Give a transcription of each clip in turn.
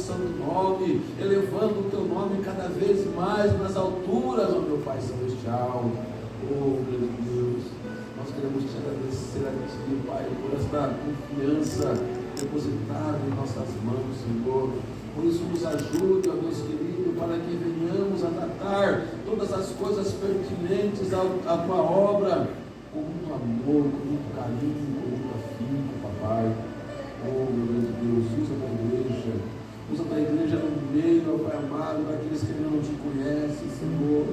santo nome, elevando o teu nome cada vez mais nas alturas, ó meu Pai Celestial. Oh, meu Deus, nós queremos te agradecer a ti, Pai, por esta confiança depositada em nossas mãos, Senhor. Por isso nos ajude, ó Deus querido, para que venhamos a tratar todas as coisas pertinentes à tua obra com muito amor, com muito carinho, com muito afinco, papai. Oh, meu Deus, usa a tua igreja no meio, ó Pai amado, daqueles que não te conhecem, Senhor.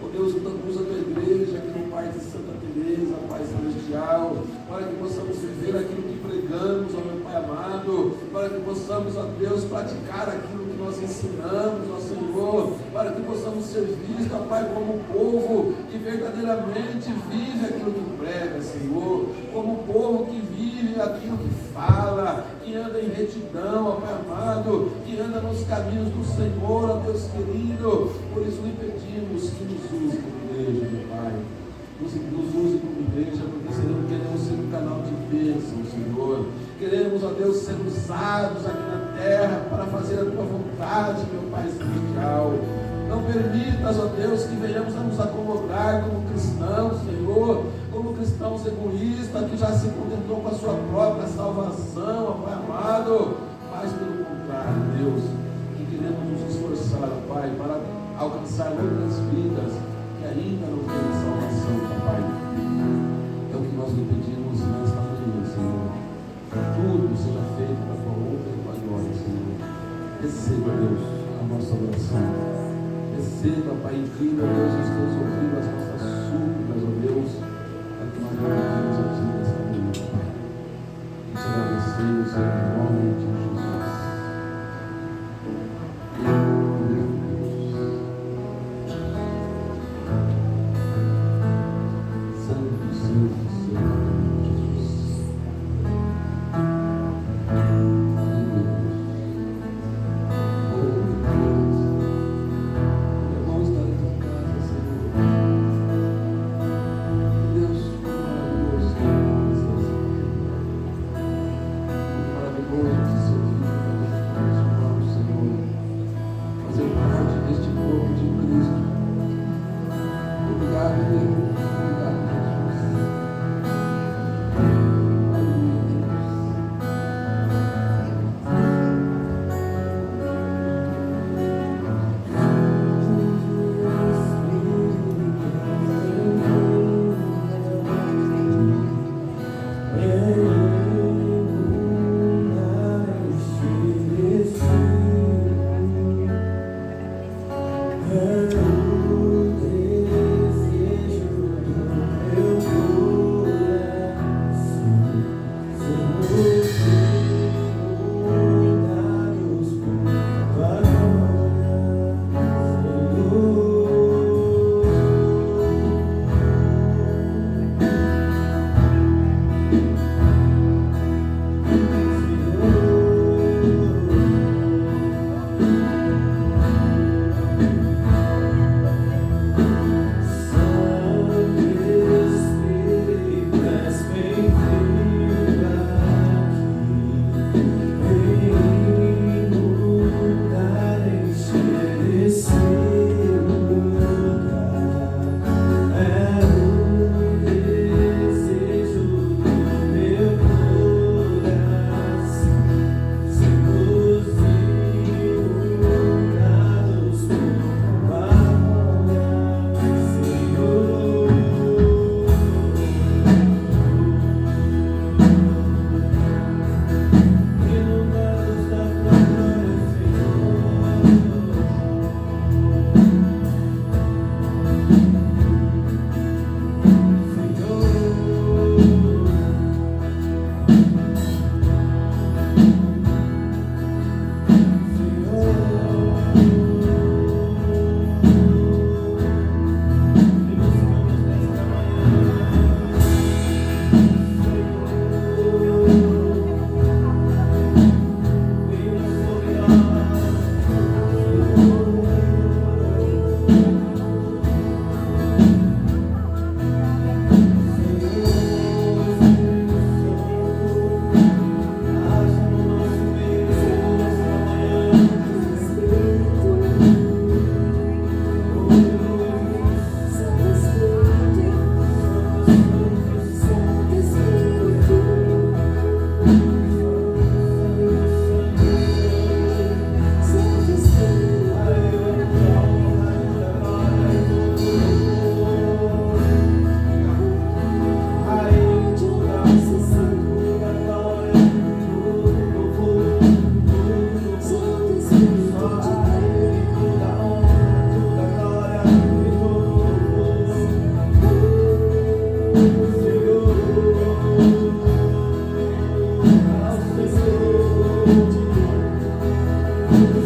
Oh Deus, usa a tua igreja aqui no Pai de Santa Teresa, Pai Celestial, para que possamos viver aquilo que pregamos, ó meu Pai amado, para que possamos, ó Deus, praticar aquilo que nós ensinamos, ó Senhor, para que possamos ser vistos, ó Pai, como um povo que verdadeiramente vive aquilo que prega, Senhor, como um povo que vive aquilo que fala, que anda em retidão, ó Pai amado, que anda nos caminhos do Senhor, ó Deus querido. Por isso lhe pedimos que nos use como igreja, meu Pai. Nos use como igreja, porque Senhor, queremos ser um canal de bênção, Senhor. Queremos, ó Deus, ser usados aqui na terra para fazer a tua vontade, meu Pai celestial. Não permitas, ó Deus, que venhamos a nos acomodar como cristãos, Senhor, como cristãos egoístas, que já se contentou com a sua própria salvação, ó Pai amado. Mas pelo contrário, Deus, que queremos nos esforçar, ó Pai, para alcançar outras vidas que ainda não têm salvação, papai. É o que nós lhe pedimos nesta manhã, Senhor. Tudo seja feito para a tua honra e tua glória, Senhor. Receba, Deus, a nossa oração. Receba, Pai, inclina, Deus, os teus ouvidos, as nossas súplicas, ó Deus, para que nós não pedimos a ti nesta manhã, Pai. Te agradecemos em nome de Jesus. Maravilhoso Não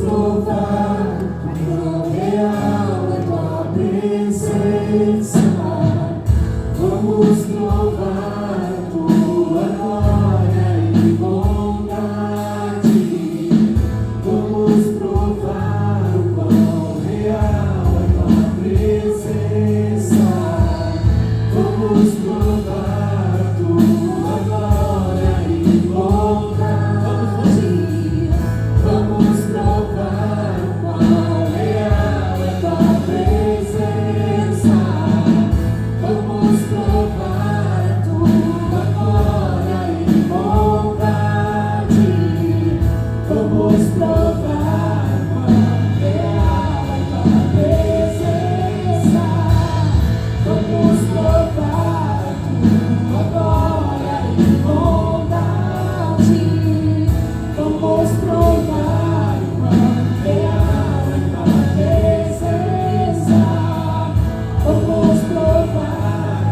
provar quão real é tua presença. Vamos provar tua glória e bondade. Vamos provar o quão real é tua presença. Vamos provar tua glória e bondade. Vamos provar o quão real é tua presença. Vamos provar tua glória e bondade. Vamos provar quão real é tua presença. Vamos provar tua glória e bondade. Vamos provar quão real é tua presença. Vamos provar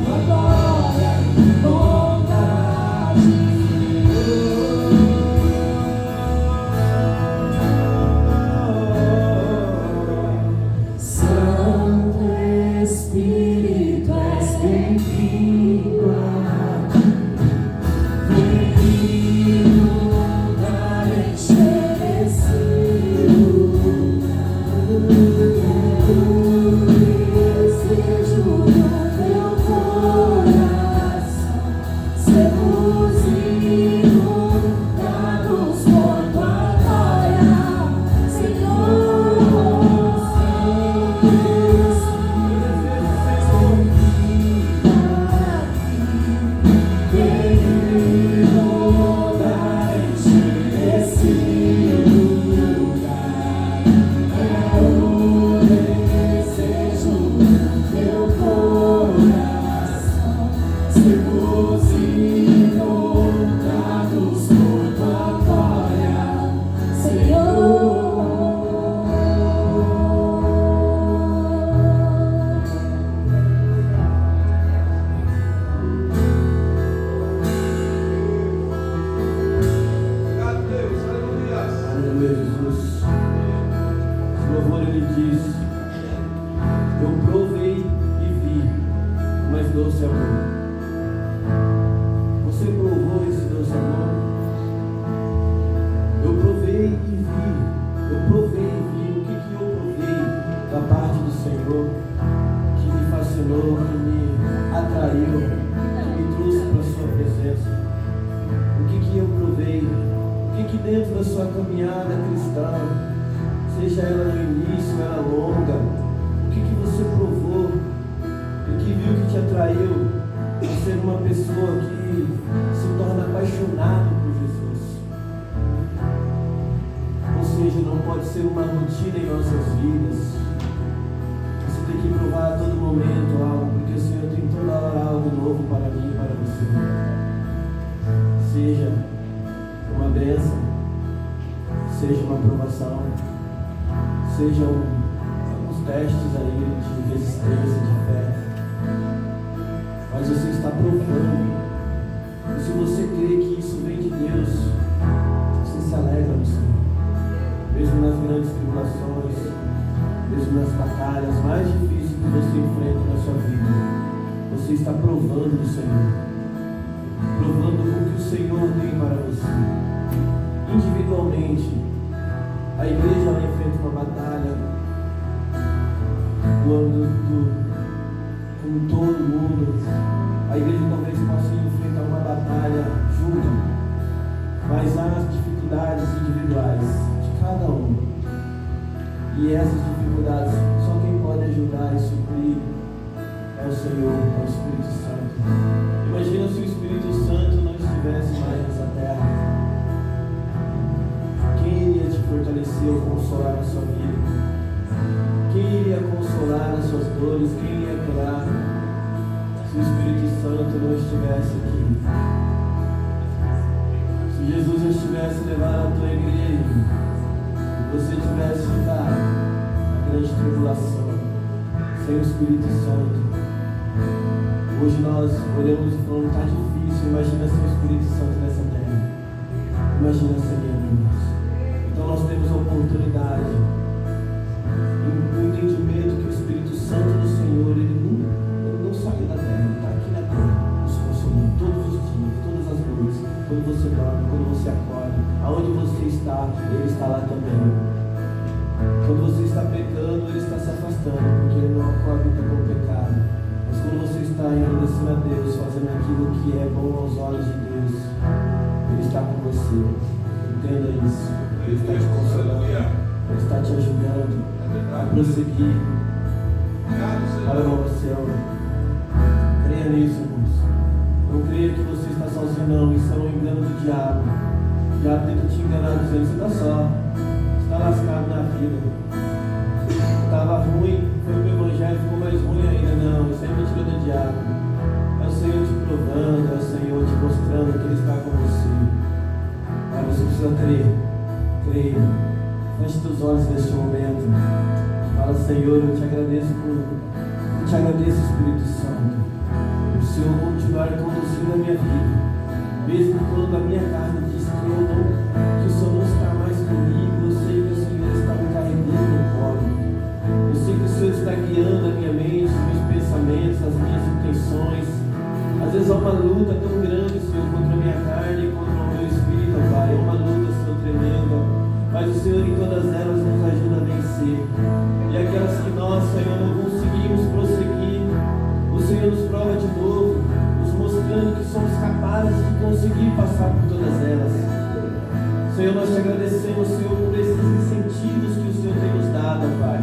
tua glória e bondade. Santo Espírito, és bem-vindo aqui. Vem inundar, encher esse lugar. Desejo do teu coração, sermos inundados por tua glória, Senhor. Santo Espírito, és bem-vindo aqui. Vem inundar, encher esse lugar. É o desejo do teu coração, sermos inundados por tua glória, Senhor. Obrigado, Deus. Aleluia. Aleluia, Jesus. Esse louvor ele diz: eu provei e vi o mais doce amor. Você provou esse doce amor? Eu provei e vi. Eu provei e vi. O que eu provei da parte do Senhor que me fascinou, que me atraiu, que me trouxe para a sua presença? O que eu provei? O que dentro da sua caminhada cristã, seja ela no início, ela longa, o que você provou, o que viu que te atraiu a ser uma pessoa que se torna apaixonado por Jesus? Ou seja, não pode ser uma rotina em nossas vidas. Você tem que provar a todo momento algo, porque o Senhor tem toda hora algo novo para mim e para você. Seja uma bênção, seja uma aprovação, sejam alguns testes aí de resistência, de fé, mas você está provando. E se você crê que isso vem de Deus, você se alegra no Senhor, mesmo nas grandes tribulações, mesmo nas batalhas mais difíceis que você enfrenta na sua vida. Você está provando do Senhor, provando o que o Senhor tem para você. Individualmente, a igreja ela enfrenta uma batalha com todo mundo. A igreja talvez possa enfrentar uma batalha junto, mas há as dificuldades individuais de cada um. E essas dificuldades, só quem pode ajudar e suprir é o Senhor, é o Espírito Santo. Imagina se o Espírito Santo não estivesse mais nessa terra. Quem iria te fortalecer ou consolar na sua vida? Quem iria consolar nas suas dores? Quem iria curar se o Espírito Santo não estivesse aqui? Se Jesus estivesse levando a tua igreja e você tivesse ficado na grande tribulação, sem o Espírito Santo, hoje nós olhamos e falamos, está difícil. Imagina sem o Espírito Santo nessa terra. Imagina sem ele, irmãos. Então nós temos a oportunidade está lá também. Quando você está pecando, Ele está se afastando, porque Ele não coabita com o pecado. Mas quando você está engrandecendo a Deus, fazendo aquilo que é bom aos olhos de Deus, Ele está com você. Entenda isso. Ele está te consolando. Ele está te ajudando a prosseguir para o novo céu. Creia nisso, irmãos. Não creia que você está sozinho, não. Isso é um engano do diabo. O diabo tenta te enganar dizendo: você está só, você está lascado na vida. Estava ruim, foi para o evangelho, ficou mais ruim ainda. Não, isso é mentira do diabo. É o Senhor te provando, é o Senhor te mostrando que Ele está com você. Mas você precisa crer. Creia. Feche teus olhos neste momento. Fala: Senhor, eu te agradeço Espírito Santo. O Senhor continuar conduzindo a minha vida, mesmo quando a minha carne diz que o Senhor não está mais comigo. Eu sei que o Senhor está me carregando no colo. Eu sei que o Senhor está guiando a minha mente, os meus pensamentos, as minhas intenções. Às vezes há uma luta tão grande, Senhor, contra a minha carne e contra o meu espírito, Pai. É uma luta, Senhor, tremenda. Mas o Senhor em todas elas nos ajuda a vencer. E aquelas que nós, Senhor, não conseguimos prosseguir, o Senhor nos prova de novo, nos mostrando que somos capazes de conseguir passar por todas elas. Senhor, nós te agradecemos, Senhor, por esses incentivos que o Senhor tem nos dado, Pai.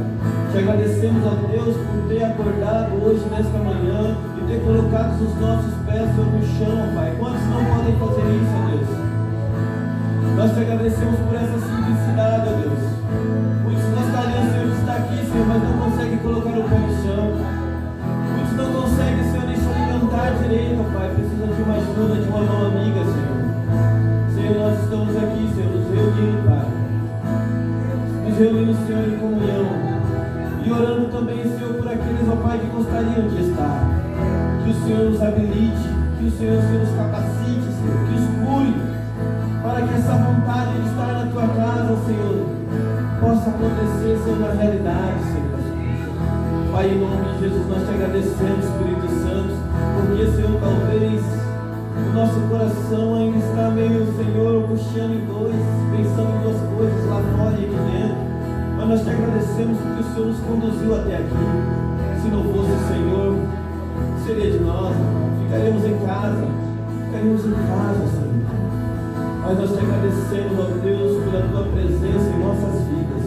Te agradecemos, ó Deus, por ter acordado hoje, nesta manhã, e ter colocado os nossos pés sobre o chão, Pai. Quantos não podem fazer isso, ó Deus? Nós te agradecemos por essa simplicidade, ó Deus. Muitos gostariam, Senhor, de estar aqui, Senhor, mas não conseguem colocar o pé no chão. Muitos não conseguem, Senhor, nem se alimentar direito, Pai. Precisam de uma ajuda, de uma mão amiga, Senhor. Senhor, nós estamos aqui, Senhor, nos reunindo, Pai. Nos reunindo, Senhor, em comunhão. E orando também, Senhor, por aqueles, ó Pai, que gostariam de estar. Que o Senhor nos habilite, que o Senhor nos capacite, Senhor, que os cure, para que essa vontade de estar na Tua casa, Senhor, possa acontecer, Senhor, na realidade, Senhor. Pai, em nome de Jesus, nós te agradecemos, Espírito Santo, porque, Senhor, talvez o nosso coração ainda está meio, Senhor, puxando em dois, pensando em duas coisas lá fora e aqui dentro. Mas nós te agradecemos porque o Senhor nos conduziu até aqui. Se não fosse o Senhor, seria de nós, ficaríamos em casa, Senhor. Mas nós te agradecemos, ó Deus, pela Tua presença em nossas vidas.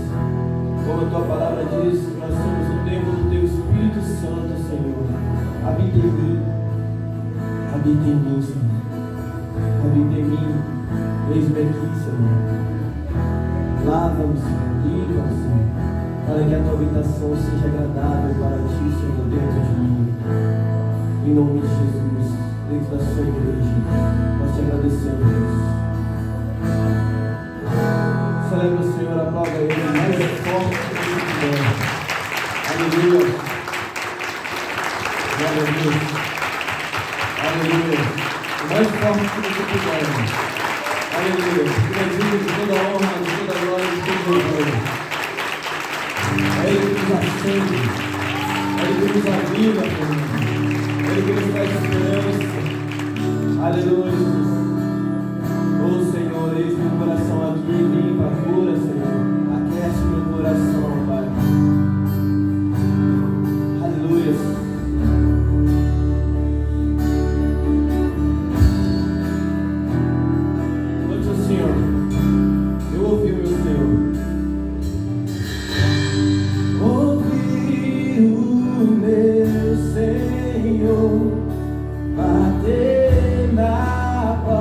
Como a Tua palavra diz, nós somos o templo do Teu Espírito Santo, Senhor. Habita em mim, Senhor. Habita em mim. Eis-me aqui, Senhor. Lava-me, Senhor. Limpa-me, Senhor. Para que a Tua habitação seja agradável para Ti, Senhor, dentro de mim. Em nome de Jesus, dentro da Sua igreja, nós te agradecemos, Deus. Celebra o Senhor, aplauda Ele mais forte que Ele puder. Aleluia. Glória a Deus. Aleluia. O mais forte que você puder, irmão. Aleluia. Que é digno de toda a honra, de toda a glória, de todo o louvor. É Ele que nos acende. É Ele que nos aviva, é Ele que nos traz esperança. Aleluia, Jesus. Oh Senhor, eis meu coração aqui, limpa, cura, Senhor. Aquece meu coração, Pai. Aleluia. Noite ao Senhor. Eu ouvi o meu Senhor. Ouvi o meu Senhor bater na porta.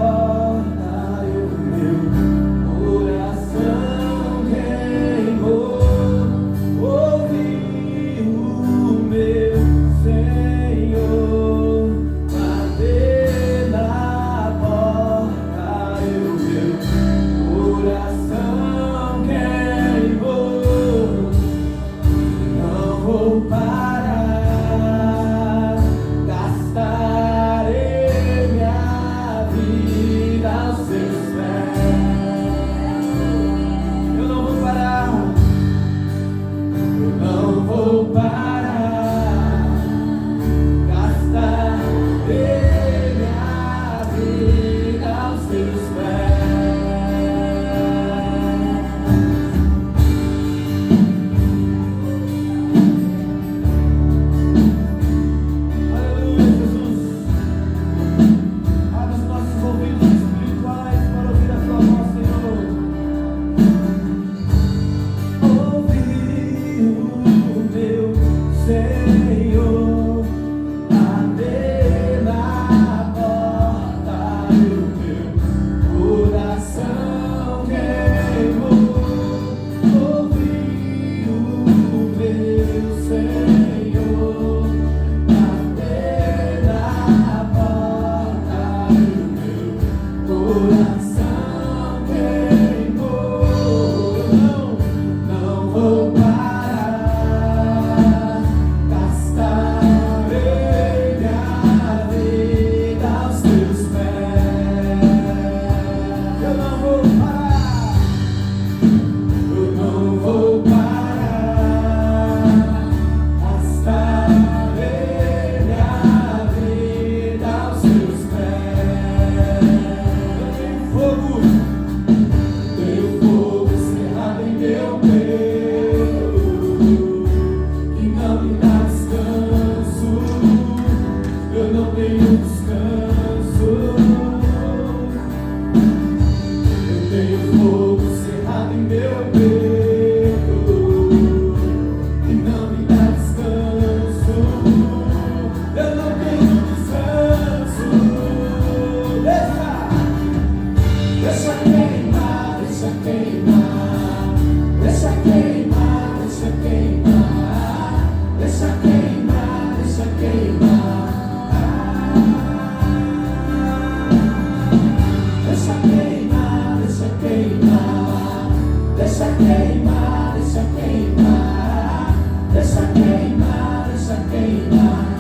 queimar, deixa queimar, deixa queimar, deixa queimar.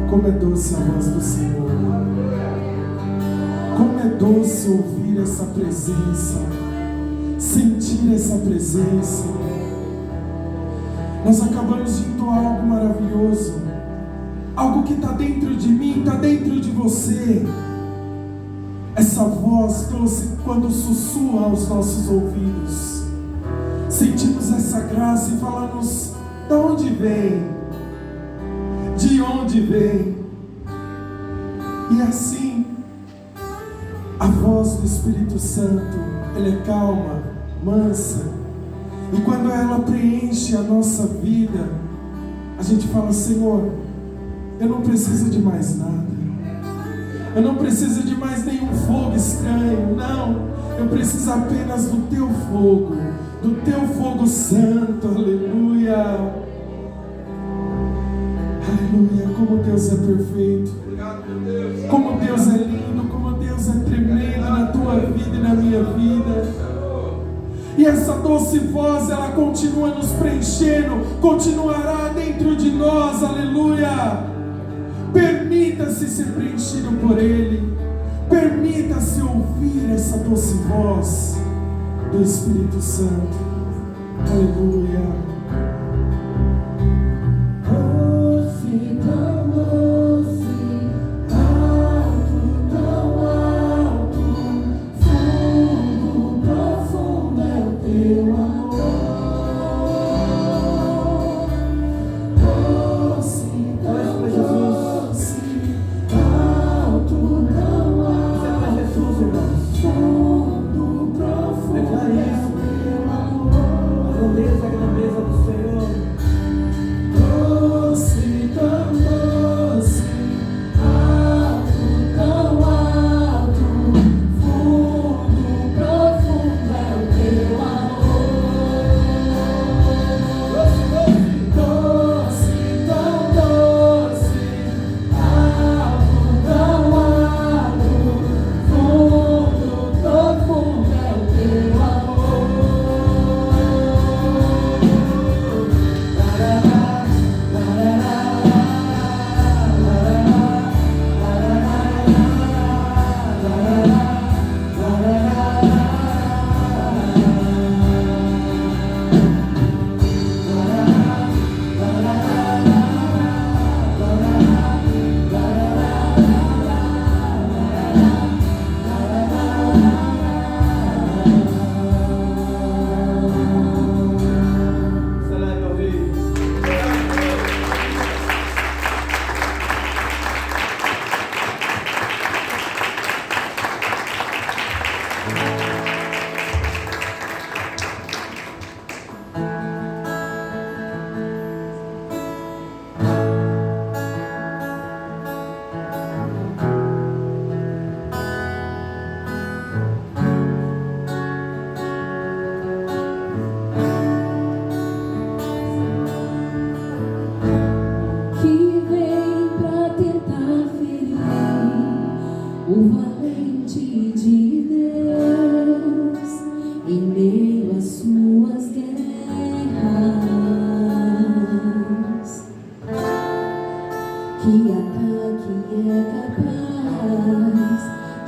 Como é doce a voz do Senhor. Como é doce ouvir essa presença, sentir essa presença. Nós acabamos de entoar algo maravilhoso, algo que está dentro de mim, está dentro de você. Essa voz doce quando sussurra aos nossos ouvidos. Sentimos essa graça e falamos: de onde vem? De onde vem? E assim, a voz do Espírito Santo, ela é calma, mansa, e quando ela preenche a nossa vida, a gente fala: Senhor, eu não preciso de mais nada, eu não preciso de mais nenhum fogo estranho, não, eu preciso apenas do teu fogo santo. Aleluia. Aleluia, como Deus é perfeito, como Deus é lindo, como Deus é tremendo na tua vida e na minha vida. E essa doce voz, ela continua nos preenchendo, continuará dentro de nós, aleluia. Permita-se ser preenchido por Ele. Permita-se ouvir essa doce voz do Espírito Santo. Aleluia. Doce, tão doce, alto, tão alto, fundo, profundo é o teu amor. Doce, tão doce, alto, tão alto, fundo, profundo é o teu amor. A grandeza do Senhor. Doce, tão doce, alto, tão alto, fundo, profundo é o teu amor. Doce, tão doce, alto, tão alto, fundo, profundo é o teu amor. Celebra, meu rei. Que vem pra tentar ferir o valente de Deus em meio às suas guerras. Que ataque é capaz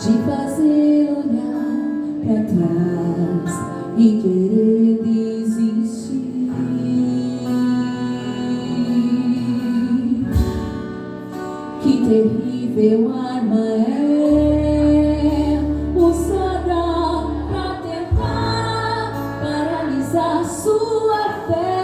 de fazer olhar pra trás e querer desistir. Que terrível arma é usada pra tentar paralisar sua fé.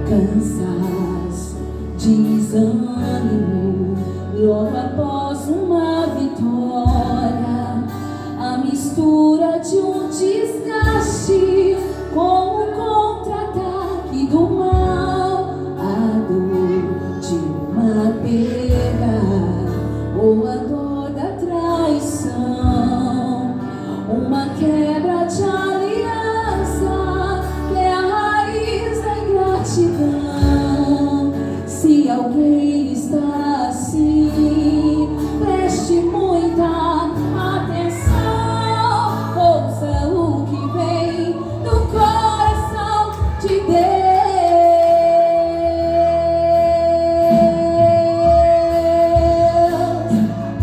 Cansaço, desânimo, logo após uma vitória, a mistura de um desgaste com o contra-ataque do mal, a dor de uma perda ou a dor da traição, uma quebra de aliança que é a raiz da ingratidão. Se alguém está assim, preste muita atenção, ouça o que vem do coração de Deus.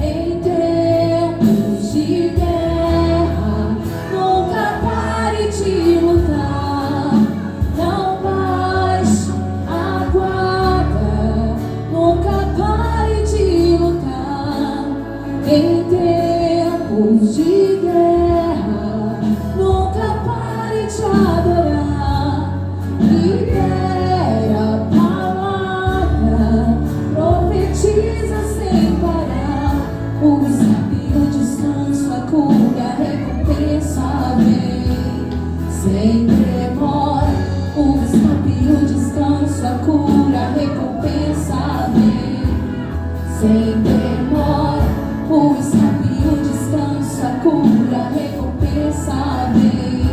Em tempos de guerra, nunca pare de lutar, não baixe a guarda, nunca pare de lutar. Em tempos de guerra, nunca pare de adorar. Libera a palavra, profetiza sem parar. O escape, o descanso, a cura, a recompensa vem sem demora. O escape, o descanso, a cura, a recompensa vem sem demora. O escape, o descanso, a cura, a recompensa vem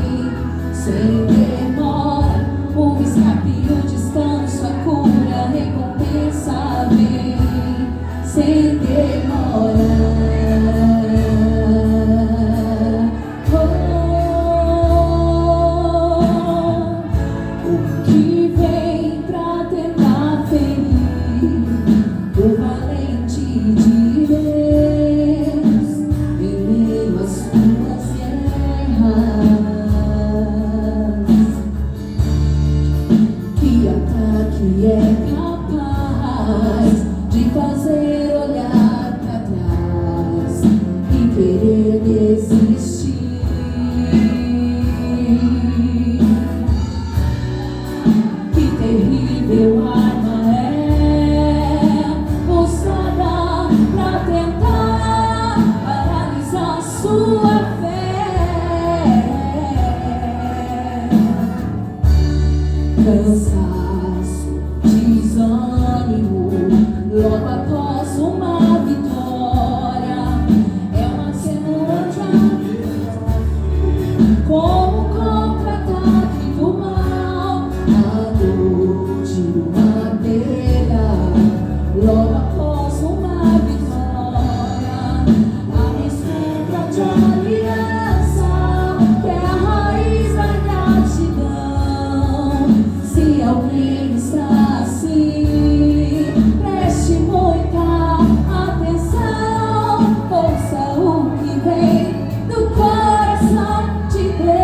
sem demora. O escape, o descanso, a cura, a recompensa vem sem demora. O que vem pra tentar que é capaz de fazer olhar para trás e querer desistir. Que terrível arma é usada para tentar paralisar sua fé. Cansaço, desânimo, logo após uma vitória, é uma semente como contra-ataque do mal, a dor de uma abelha, logo após uma vitória, a mistura de aliança, que é a raiz da gratidão. Se alguém está assim, preste muita atenção, ouça o que vem do coração de Deus.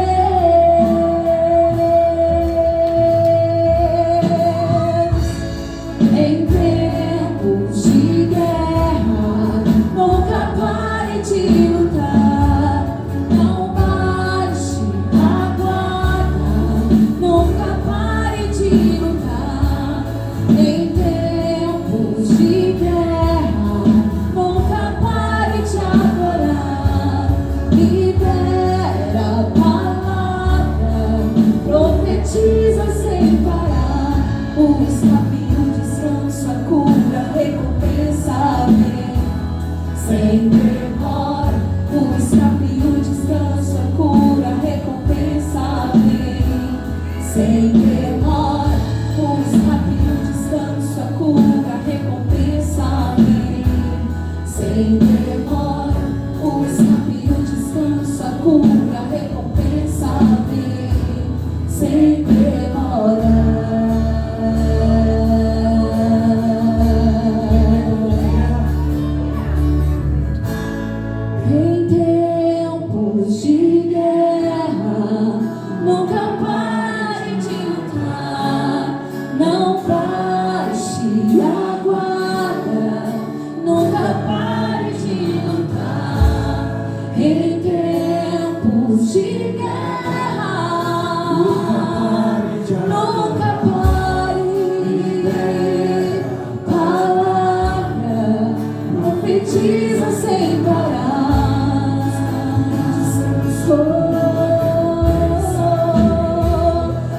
Em tempos de guerra, nunca pare de lutar, não baixe a guarda, nunca pare de lutar. Em tempos de guerra, nunca pare de adorar. Libera a palavra, profetiza sem parar. O escape, o descanso, a cura, a recompensa vem sem demora. O escape, o descanso, a cura, a recompensa vem sem demora. O escape, o descanso, a cura, a recompensa vem sem demora. O escape, o descanso, a cura, a recompensa vem sem demora. Em tempos de guerra, nunca pare de lutar, não baixe a guarda, nunca pare de lutar. Em tempos de guerra, nunca pare. Palavra, profetiza sem parar.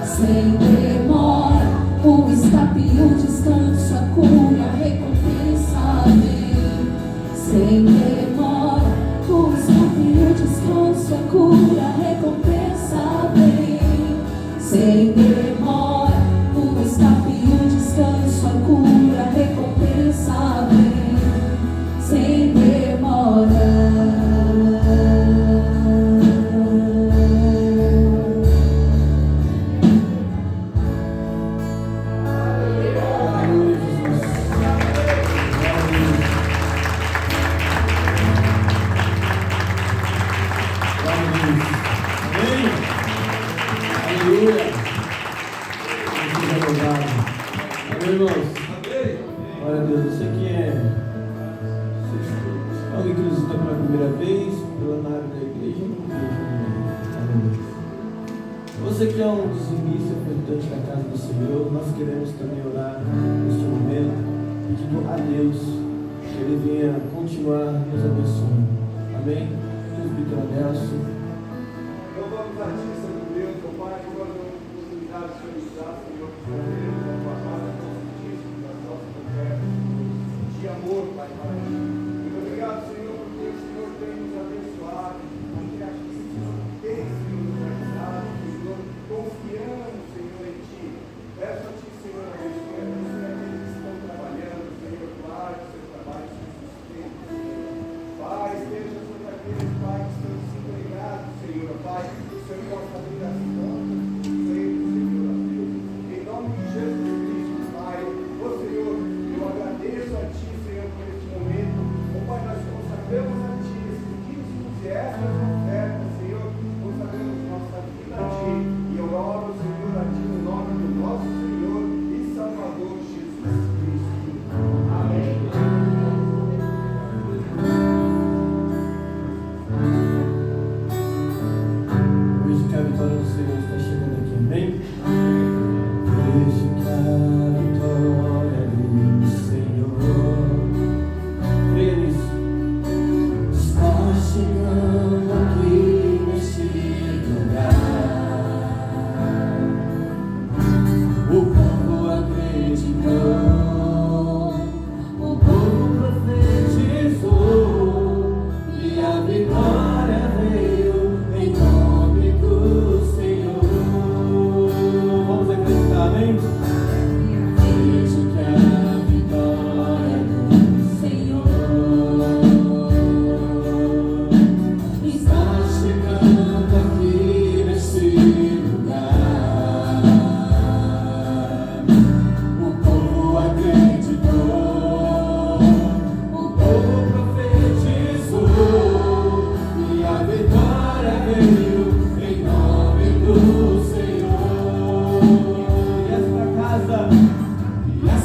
Sem demora, o escape, o descanso, a cura, a recompensa vem. Sem demora, o escape, o descanso, a cura, a recompensa vem. Sem demora, o escape, o descanso, a cura, a recompensa vem. Sem demora. Aleluia. Amém, irmãos? Glória a Deus. Você que é alguém que nos visita pela primeira vez, pela área da igreja, não vejo. Você que é um dizimista importante da casa do Senhor, nós queremos também orar neste momento, pedindo a Deus que Ele venha continuar nos abençoando. Amém? Presbítero Nelson. Louvamos a Ti, Santo Deus, meu Pai, agora não possibilidade de Senhor nos dar, Senhor, de poder, da Tua paz, da Tua justiça, das nossas ofertas, de amor, Pai, para mim. Muito obrigado, Senhor, porque o Senhor tem nos abençoado, porque a Ti, Senhor, tem, Senhor, nos ajudado, Senhor, confiamos, Senhor, em Ti. Peço a Ti, Senhor, abençoe aqueles que estão trabalhando, Senhor, claro, o seu trabalho, o seu sustento, Senhor. Pai, esteja sobre aqueles, Pai, que estão desempregados, Senhor, Pai, o Senhor possa abrir as portas do emprego, Senhor, Deus. Em nome de Jesus.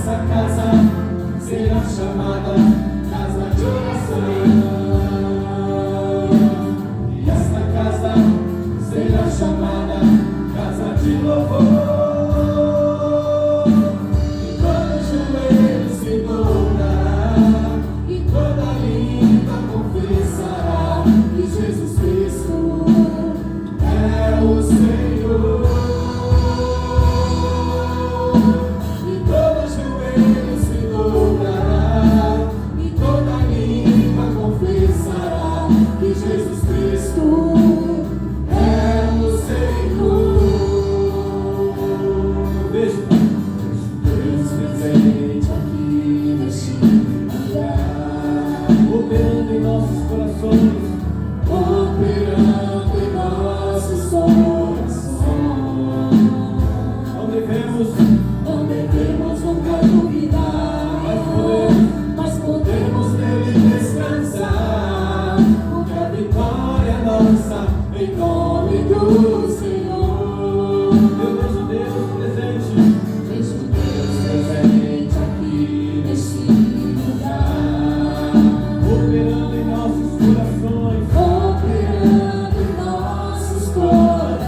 essa casa será chamada casa de oração. E esta casa será chamada casa de louvor. E todo joelho se dobrará, e toda língua confessará que Jesus Cristo é o Senhor. E todo joelho se dobrará, e toda língua confessará que Jesus Cristo é o Senhor. Veja, Deus presente aqui neste lugar, operando em nossos corações, operando em nossos corações. Não devemos nunca duvidar, mas podemos nele descansar, porque a vitória é nossa em nome do Senhor. Eu vejo Deus presente aqui neste lugar, operando em nossos corações, operando em nossos corações.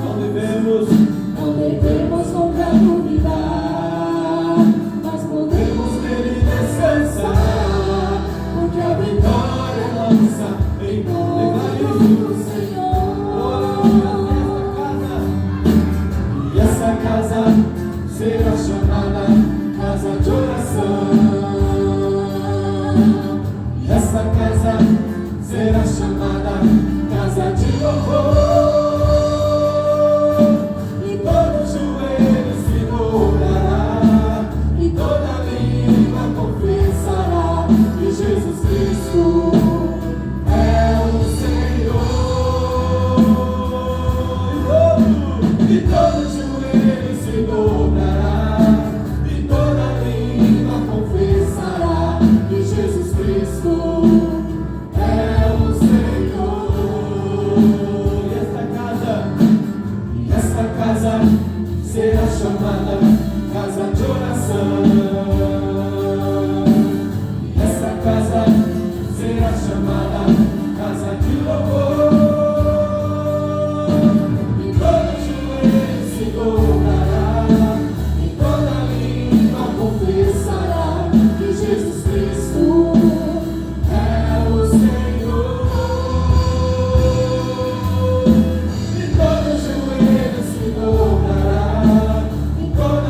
Não devemos nunca duvidar, mas podemos nele descansar, porque a vitória é nossa em nome do Senhor. E essa casa será chamada casa de oração. E essa casa será chamada casa de louvor. E todo joelho se dobrará, e toda língua confessará que Jesus Cristo é o Senhor. E todo joelho se dobrará, e toda língua confessará que Jesus Cristo é o Senhor. E esta casa será chamada casa de oração. E essa casa será chamada casa de louvor. E todo joelho se dobrará, e toda língua confessará que Jesus Cristo é o Senhor. E todo joelho se dobrará, e toda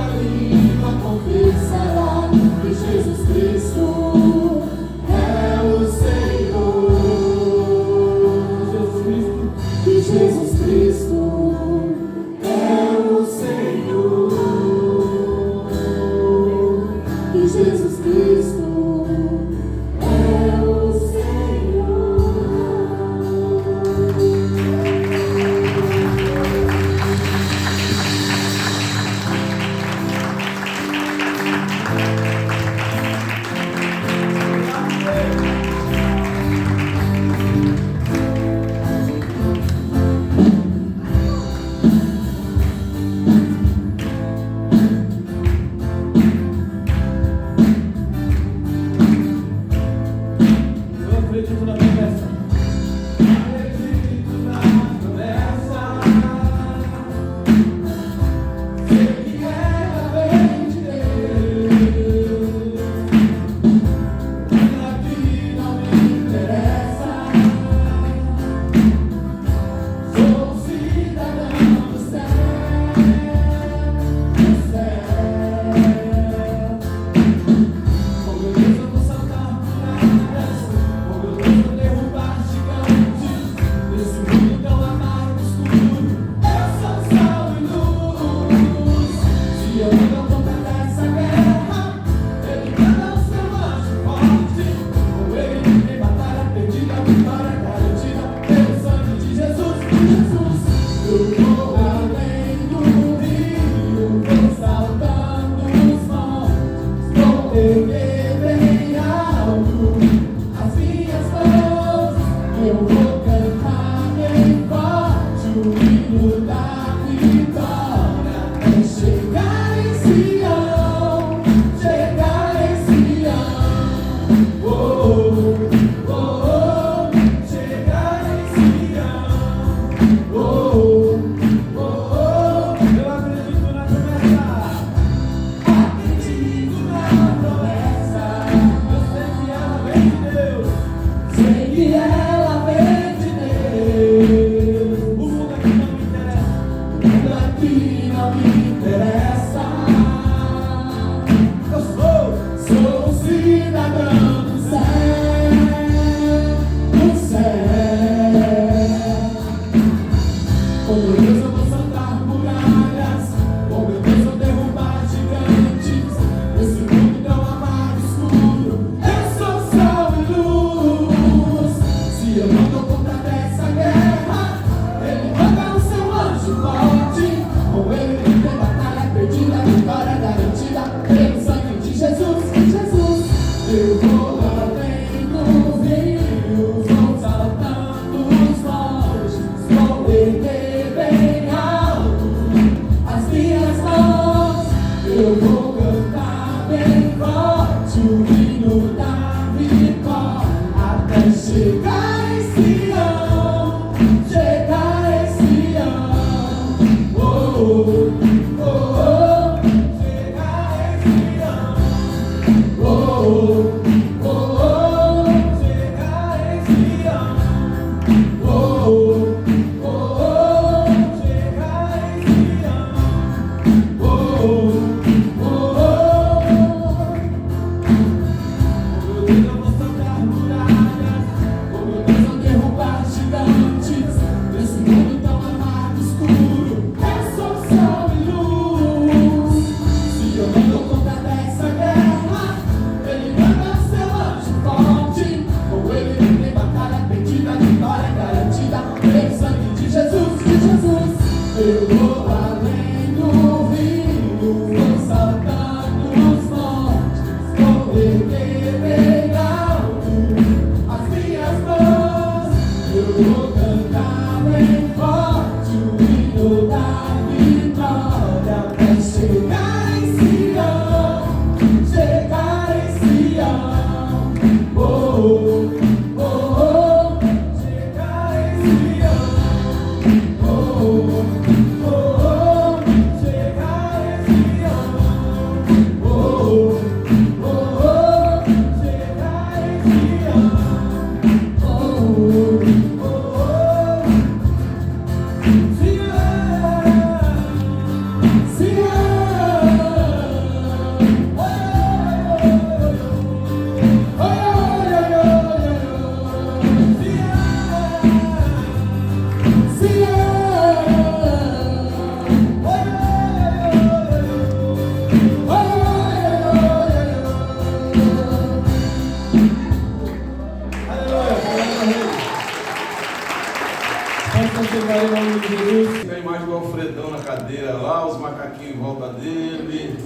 os macaquinhos em volta dele.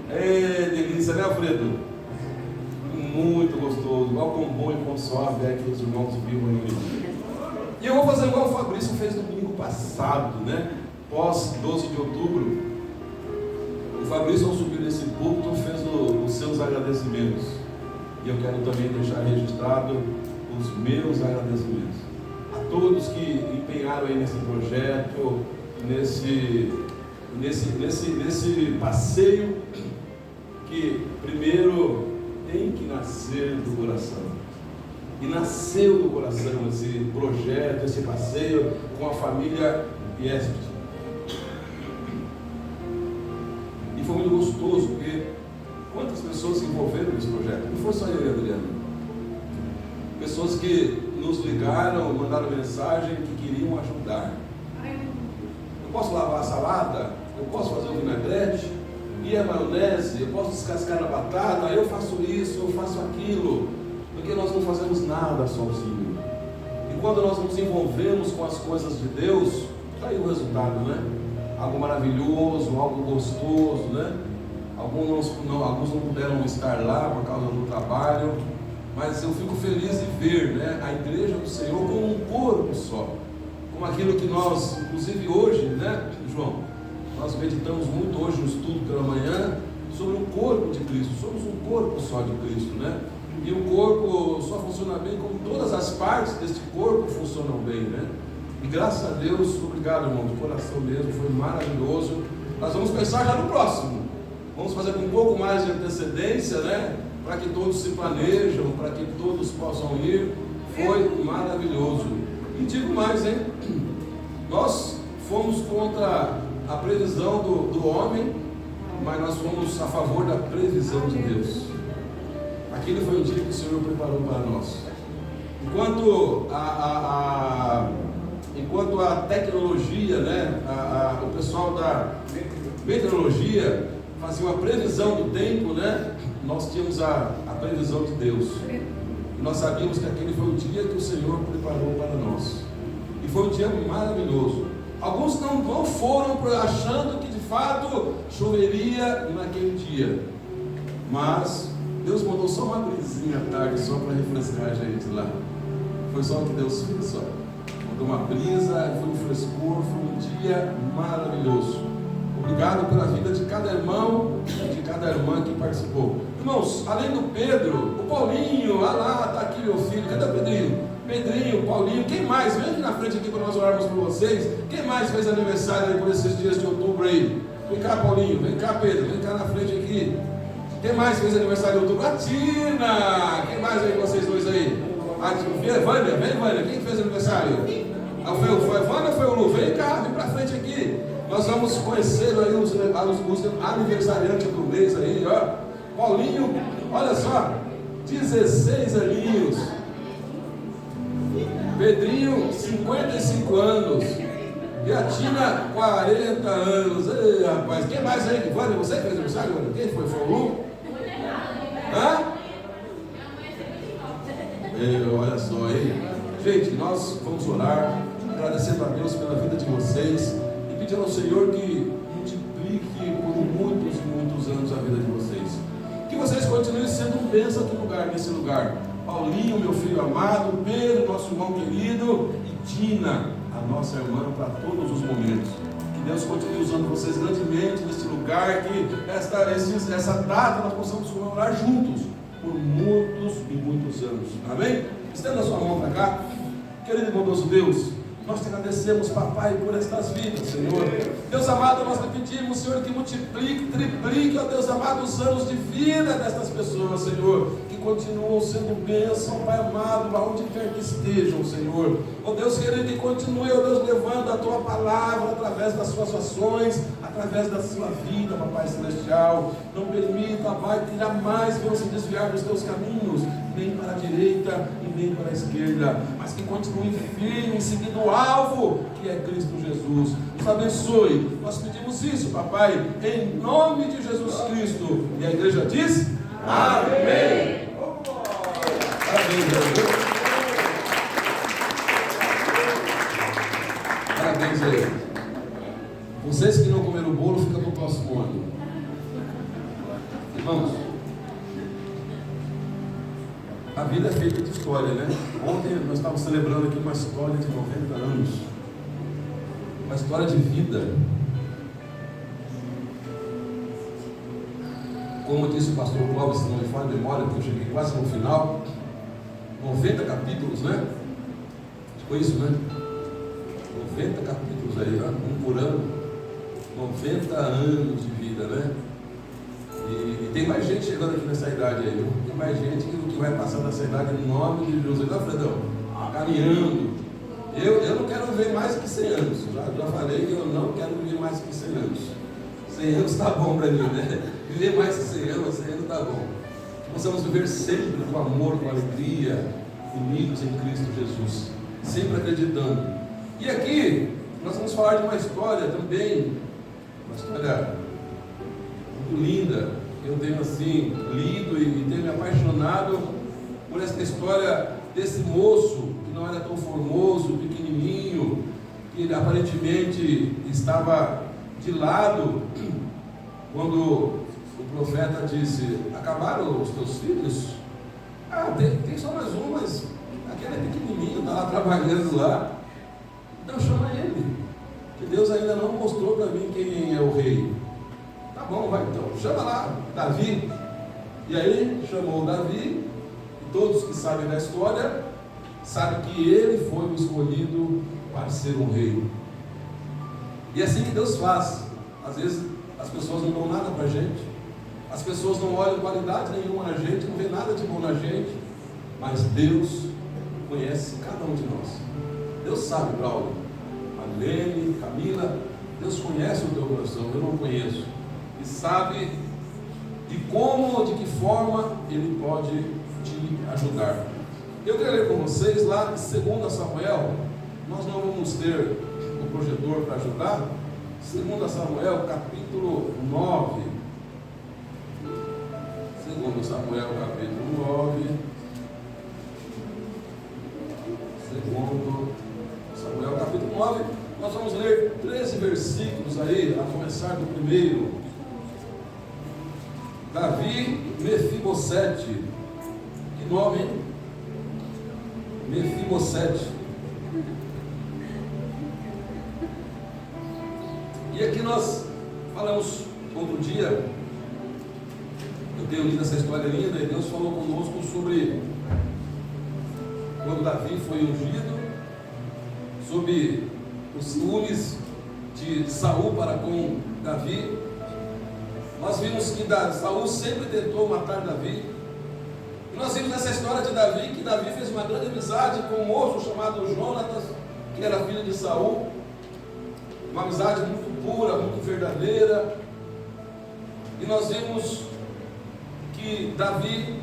É delícia, né, Alfredo? Muito gostoso, igual com bom e com suave é que os irmãos viram aí. E eu vou fazer igual o Fabrício fez no domingo passado, né? Pós 12 de outubro, o Fabrício, ao subir nesse púlpito, fez os seus agradecimentos. E eu quero também deixar registrado os meus agradecimentos a todos que empenharam aí nesse projeto, nesse passeio que primeiro tem que nascer do coração. E nasceu do coração esse projeto, esse passeio com a família Piesp. E foi muito gostoso, porque quantas pessoas se envolveram nesse projeto? Não foi só eu e a Adriana. Pessoas que nos ligaram, mandaram mensagem que queriam ajudar. Eu posso lavar a salada? Eu posso fazer o vinagrete? E a maionese? Eu posso descascar a batata? Eu faço isso, eu faço aquilo. Porque nós não fazemos nada sozinhos. E quando nós nos envolvemos com as coisas de Deus, está aí o resultado, né? Algo maravilhoso, algo gostoso, né? Alguns não puderam estar lá por causa do trabalho, mas eu fico feliz de ver, né, a igreja do Senhor como um corpo só. Como aquilo que nós, inclusive hoje, né, João? Nós meditamos muito hoje no estudo pela manhã sobre o corpo de Cristo. Somos um corpo só de Cristo, né? E o corpo só funciona bem como todas as partes deste corpo funcionam bem, né? E graças a Deus, obrigado, irmão, de coração mesmo, foi maravilhoso. Nós vamos pensar já no próximo. Vamos fazer com um pouco mais de antecedência, né? Para que todos se planejam, para que todos possam ir. Foi maravilhoso. E digo mais, hein? Nós fomos contra a previsão do homem, mas nós fomos a favor da previsão de Deus. Aquele foi o dia que o Senhor preparou para nós. Enquanto a tecnologia, né, o pessoal da meteorologia fazia uma previsão do tempo, né, nós tínhamos a previsão de Deus. E nós sabíamos que aquele foi o dia que o Senhor preparou para nós. E foi um dia maravilhoso. Alguns não foram achando que de fato choveria naquele dia. Mas Deus mandou só uma brisinha à tarde, só para refrescar a gente lá. Foi só o que Deus fez, só. Mandou uma brisa, foi um frescor, foi um dia maravilhoso. Obrigado pela vida de cada irmão e de cada irmã que participou. Irmãos, além do Pedro, o Paulinho, lá, está aqui meu filho. Cadê o Pedrinho? Pedrinho, Paulinho, quem mais? Vem aqui na frente aqui para nós orarmos por vocês. Quem mais fez aniversário aí por esses dias de outubro aí? Vem cá, Paulinho, vem cá, Pedro, vem cá na frente aqui. Quem mais fez aniversário de outubro? A Tina! Quem mais aí, vocês dois aí? A Vânia, vem Vânia, quem fez aniversário? Foi a Vânia ou foi o Lu? Vem cá, vem pra frente aqui. Nós vamos conhecer aí os aniversariantes do mês aí, ó. Paulinho, olha só, 16 aninhos. Pedrinho, 55 anos. E a Tina, 40 anos. Ei, rapaz, quem mais aí? Vânia, você fez aniversário? Quem foi? Foi o Lu? Hã? Olha só aí. Gente, nós vamos orar, agradecendo a Deus pela vida de vocês e pedindo ao Senhor que multiplique por muitos e muitos anos a vida de vocês. Que vocês continuem sendo um bênção aqui no lugar, nesse lugar. Paulinho, meu filho amado, Pedro, nosso irmão querido, e Tina, a nossa irmã, para todos os momentos. Que Deus continue usando vocês grandemente neste lugar, que essa data nós possamos comemorar juntos por muitos e muitos anos. Amém? Estenda a sua mão para cá. Querido e bondoso Deus, nós te agradecemos, papai, por estas vidas, Senhor. Deus amado, nós te pedimos, Senhor, que multiplique, triplique, ó Deus amado, os anos de vida destas pessoas, Senhor, que continuam sendo bênção, Pai amado, aonde quer que estejam, Senhor. Ó Deus querido, que continue, ó Deus, levando a tua palavra através das suas ações, através da sua vida, papai celestial. Não permita, Pai, que jamais venham se desviar dos teus caminhos, nem para a direita e nem para a esquerda, mas que continue firme, seguindo o alvo, que é Cristo Jesus. Nos abençoe. Nós pedimos isso, papai, em nome de Jesus Cristo. E a igreja diz: amém. Parabéns, Jesus. Parabéns aí. Vocês que não comeram o bolo, ficam matrimônio. Irmãos, a vida é feita de história, né? Ontem nós estávamos celebrando aqui uma história de 90 anos. Uma história de vida. Como disse o pastor Clóvis, se não me falha a memória, porque eu cheguei quase no final, 90 capítulos, né? Foi isso, né? 90 capítulos aí, né? Um por ano, 90 anos de vida, né? E tem mais gente chegando aqui nessa idade aí, viu? Tem mais gente que vai passar nessa idade em nome de Jesus. Não, Fredão, caminhando. Eu não quero viver mais que 100 anos. Já falei que eu não quero viver mais que 100 anos. 100 anos está bom para mim, né? Viver mais que 100 anos está bom. Que possamos viver sempre com amor, com alegria, unidos em Cristo Jesus, sempre acreditando. E aqui nós vamos falar de uma história também, uma história muito linda. Eu tenho assim lido e tenho me apaixonado por essa história desse moço que não era tão formoso, pequenininho, que aparentemente estava de lado quando o profeta disse: acabaram os teus filhos? Ah, tem só mais um, mas aquele é pequenininho, está lá trabalhando lá. Então chama ele, que Deus ainda não mostrou para mim quem é o rei. Tá bom, vai então, chama lá Davi. E aí chamou Davi, e todos que sabem da história sabem que ele foi o escolhido para ser um rei. E é assim que Deus faz. Às vezes as pessoas não dão nada para a gente, as pessoas não olham qualidade nenhuma na gente, não vê nada de bom na gente, mas Deus conhece cada um de nós. Deus sabe, Braulio, Marlene, Camila, Deus conhece o teu coração, eu não conheço, e sabe de como, de que forma Ele pode te ajudar. Eu quero ler com vocês lá em 2 Samuel. Nós não vamos ter o projetor para ajudar. 2 Samuel capítulo 9. 2 Samuel capítulo 9. 2 Samuel capítulo 9. Nós vamos ler 13 versículos aí, a começar do primeiro. Davi, Mefibosete. Que nome, hein? Mefibosete. E aqui nós falamos outro dia, eu tenho lido essa história linda, e Deus falou conosco sobre quando Davi foi ungido, sobre os ciúmes de Saul para com Davi. Nós vimos que Saul sempre tentou matar Davi. E nós vimos nessa história de Davi que Davi fez uma grande amizade com um moço chamado Jonatas, que era filho de Saul. Uma amizade muito pura, muito verdadeira. E nós vimos que Davi,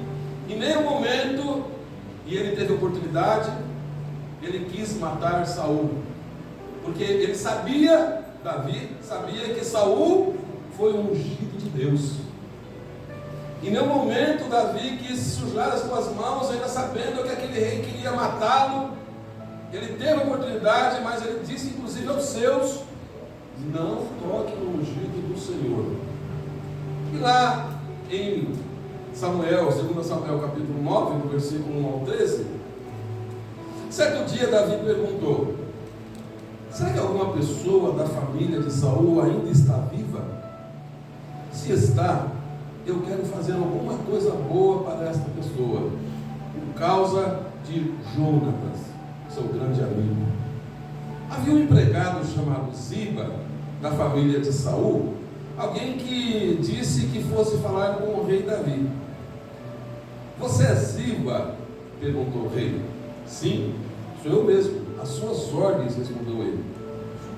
em nenhum momento, e ele teve oportunidade, ele quis matar Saul. Porque ele sabia, Davi sabia que Saul foi um ungido de Deus. Em nenhum momento Davi quis sujar as suas mãos, ainda sabendo que aquele rei queria matá-lo. Ele teve a oportunidade, mas ele disse inclusive aos seus: não toque no ungido do Senhor. E lá em Samuel, 2 Samuel capítulo 9, no versículo 1 ao 13, certo dia Davi perguntou: será que alguma pessoa da família de Saul ainda está viva? Se está, eu quero fazer alguma coisa boa para esta pessoa, por causa de Jonatas, seu grande amigo. Havia um empregado chamado Ziba, da família de Saul, alguém que disse que fosse falar com o rei Davi. Você é Ziba? Perguntou o rei. Sim, sou eu mesmo, as suas ordens, respondeu ele.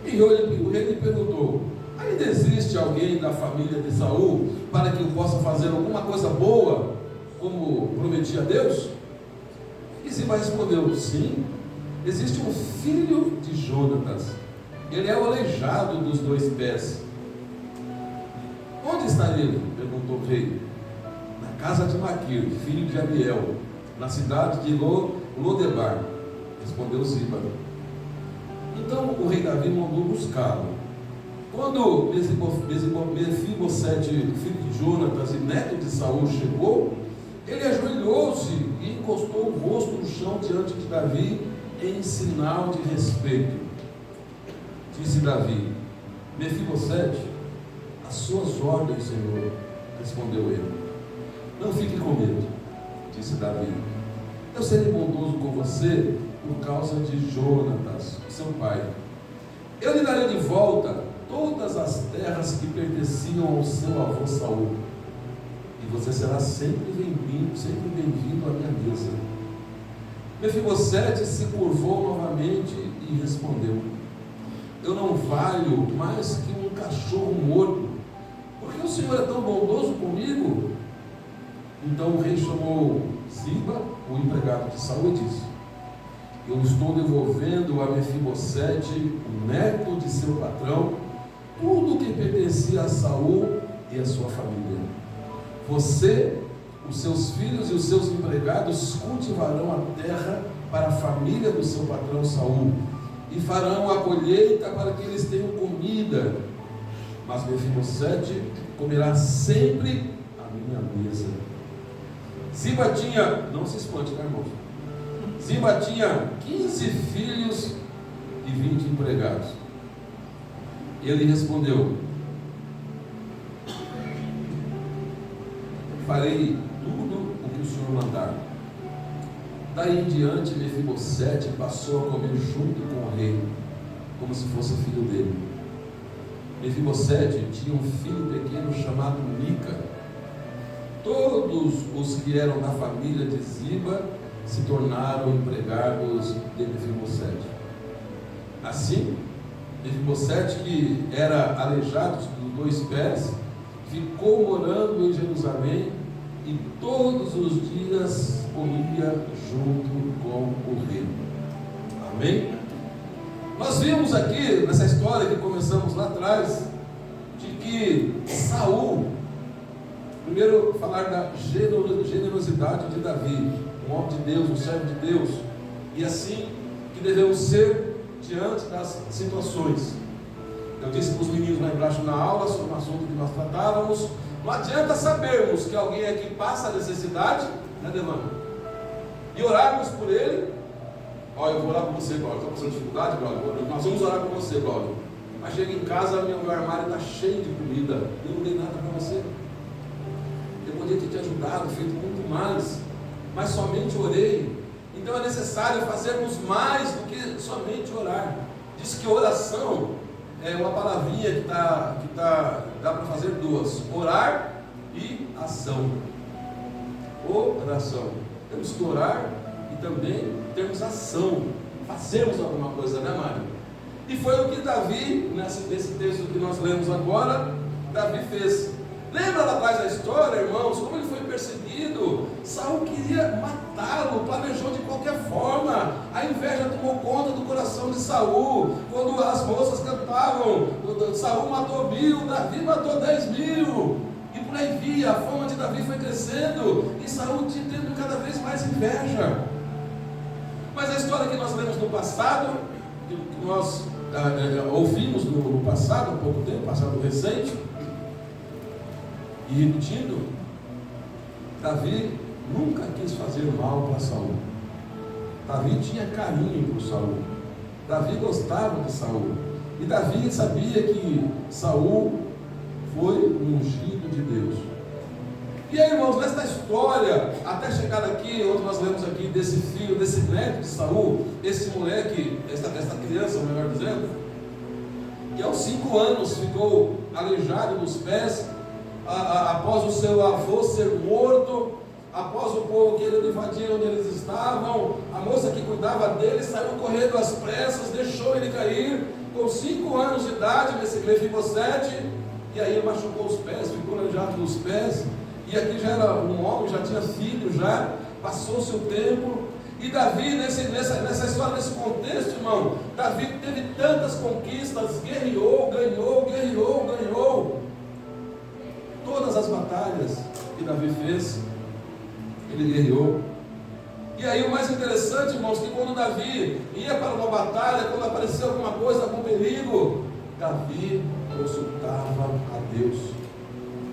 E o rei lhe perguntou: ainda existe alguém da família de Saul para que eu possa fazer alguma coisa boa, como prometi a Deus? E Ziba respondeu: sim, existe um filho de Jonatas, ele é o aleijado dos 2 pés. Onde está ele? Perguntou o rei. Na casa de Maquir, filho de Abiel, na cidade de Lodebar, respondeu Ziba. Então o rei Davi mandou buscá-lo. Quando Mefibosete, filho de Jonatas e neto de Saul, chegou, ele ajoelhou-se e encostou o rosto no chão diante de Davi em sinal de respeito. Disse Davi: Mefibosete, as suas ordens, Senhor. Respondeu ele. Não fique com medo, disse Davi. Eu serei bondoso com você por causa de Jonatas, seu pai. Eu lhe darei de volta todas as terras que pertenciam ao seu avô Saul, e você será sempre bem-vindo à minha mesa. Mefibosete se curvou novamente e respondeu: eu não valho mais que um cachorro morto, porque o Senhor é tão bondoso comigo? Então o rei chamou Ziba, o empregado de Saul, e disse: eu estou devolvendo a Mefibosete, o neto de seu patrão, tudo o que pertencia a Saul e a sua família. Você, os seus filhos e os seus empregados cultivarão a terra para a família do seu patrão Saul, e farão a colheita para que eles tenham comida. Mas Mefibosete comerá sempre a minha mesa. Ziba tinha, não se espante, né, irmãos? Ziba tinha 15 filhos e 20 empregados. Ele respondeu: farei tudo o que o Senhor mandar. Daí em diante, Mefibosete passou a comer junto com o rei, como se fosse filho dele. Mefibosete tinha um filho pequeno chamado Mica. Todos os que eram da família de Ziba se tornaram empregados de Mefibosete. Assim, Mefibosete, que era aleijado dos 2 pés, ficou morando em Jerusalém e todos os dias comia junto com o rei. Amém? Nós vimos aqui, nessa história que começamos lá atrás, de que Saul, primeiro falar da generosidade de Davi, um homem de Deus, um servo de Deus, e assim que devemos ser diante das situações. Eu disse para os meninos lá embaixo na aula sobre um assunto que nós tratávamos. Não adianta sabermos que alguém aqui passa a necessidade, né, Devana? E orarmos por ele. Olha, eu vou orar por você, Glória. Estou passando dificuldade, Glória. Nós vamos orar por você, Glória. Mas chega em casa, meu armário está cheio de comida. Eu não dei nada para você. Eu podia ter te ajudado, feito muito mais, mas somente orei. Então é necessário fazermos mais do que somente orar. Diz que oração é uma palavrinha que dá para fazer 2: orar e ação. Oração. Temos que orar e também termos ação, fazermos alguma coisa, né, Mário? E foi o que Davi, nesse texto que nós lemos agora, Davi fez. Lembra lá atrás da história, irmãos, como ele foi perseguido? Saul queria matá-lo, planejou de qualquer forma. A inveja tomou conta do coração de Saul. Quando as moças cantavam, Saul matou 1000, Davi matou 10.000. E por aí via, a fama de Davi foi crescendo, e Saul tendo cada vez mais inveja. Mas a história que nós lemos no passado, que nós ouvimos no passado, há pouco tempo, passado recente, e repetindo, Davi nunca quis fazer mal para Saul. Davi tinha carinho por Saul. Davi gostava de Saul. E Davi sabia que Saul foi um ungido de Deus. E aí, irmãos, nessa história, até chegar aqui, onde nós lemos aqui desse filho, desse neto de Saul, esse moleque, essa criança, melhor dizendo, que aos 5 anos ficou aleijado dos pés, após o seu avô ser morto, após o povo querer invadir onde eles estavam, a moça que cuidava dele saiu correndo às pressas, deixou ele cair, com 5 anos de idade, nesse Mefibosete, e aí ele machucou os pés, ficou aleijado dos pés, e aqui já era um homem, já tinha filho, já passou-se o tempo, e Davi, nessa história, nesse contexto, irmão, Davi teve tantas conquistas, ganhou, todas as batalhas que Davi fez, ele guerreou. E aí o mais interessante, irmãos, que quando Davi ia para uma batalha, quando aparecia alguma coisa, algum perigo, Davi consultava a Deus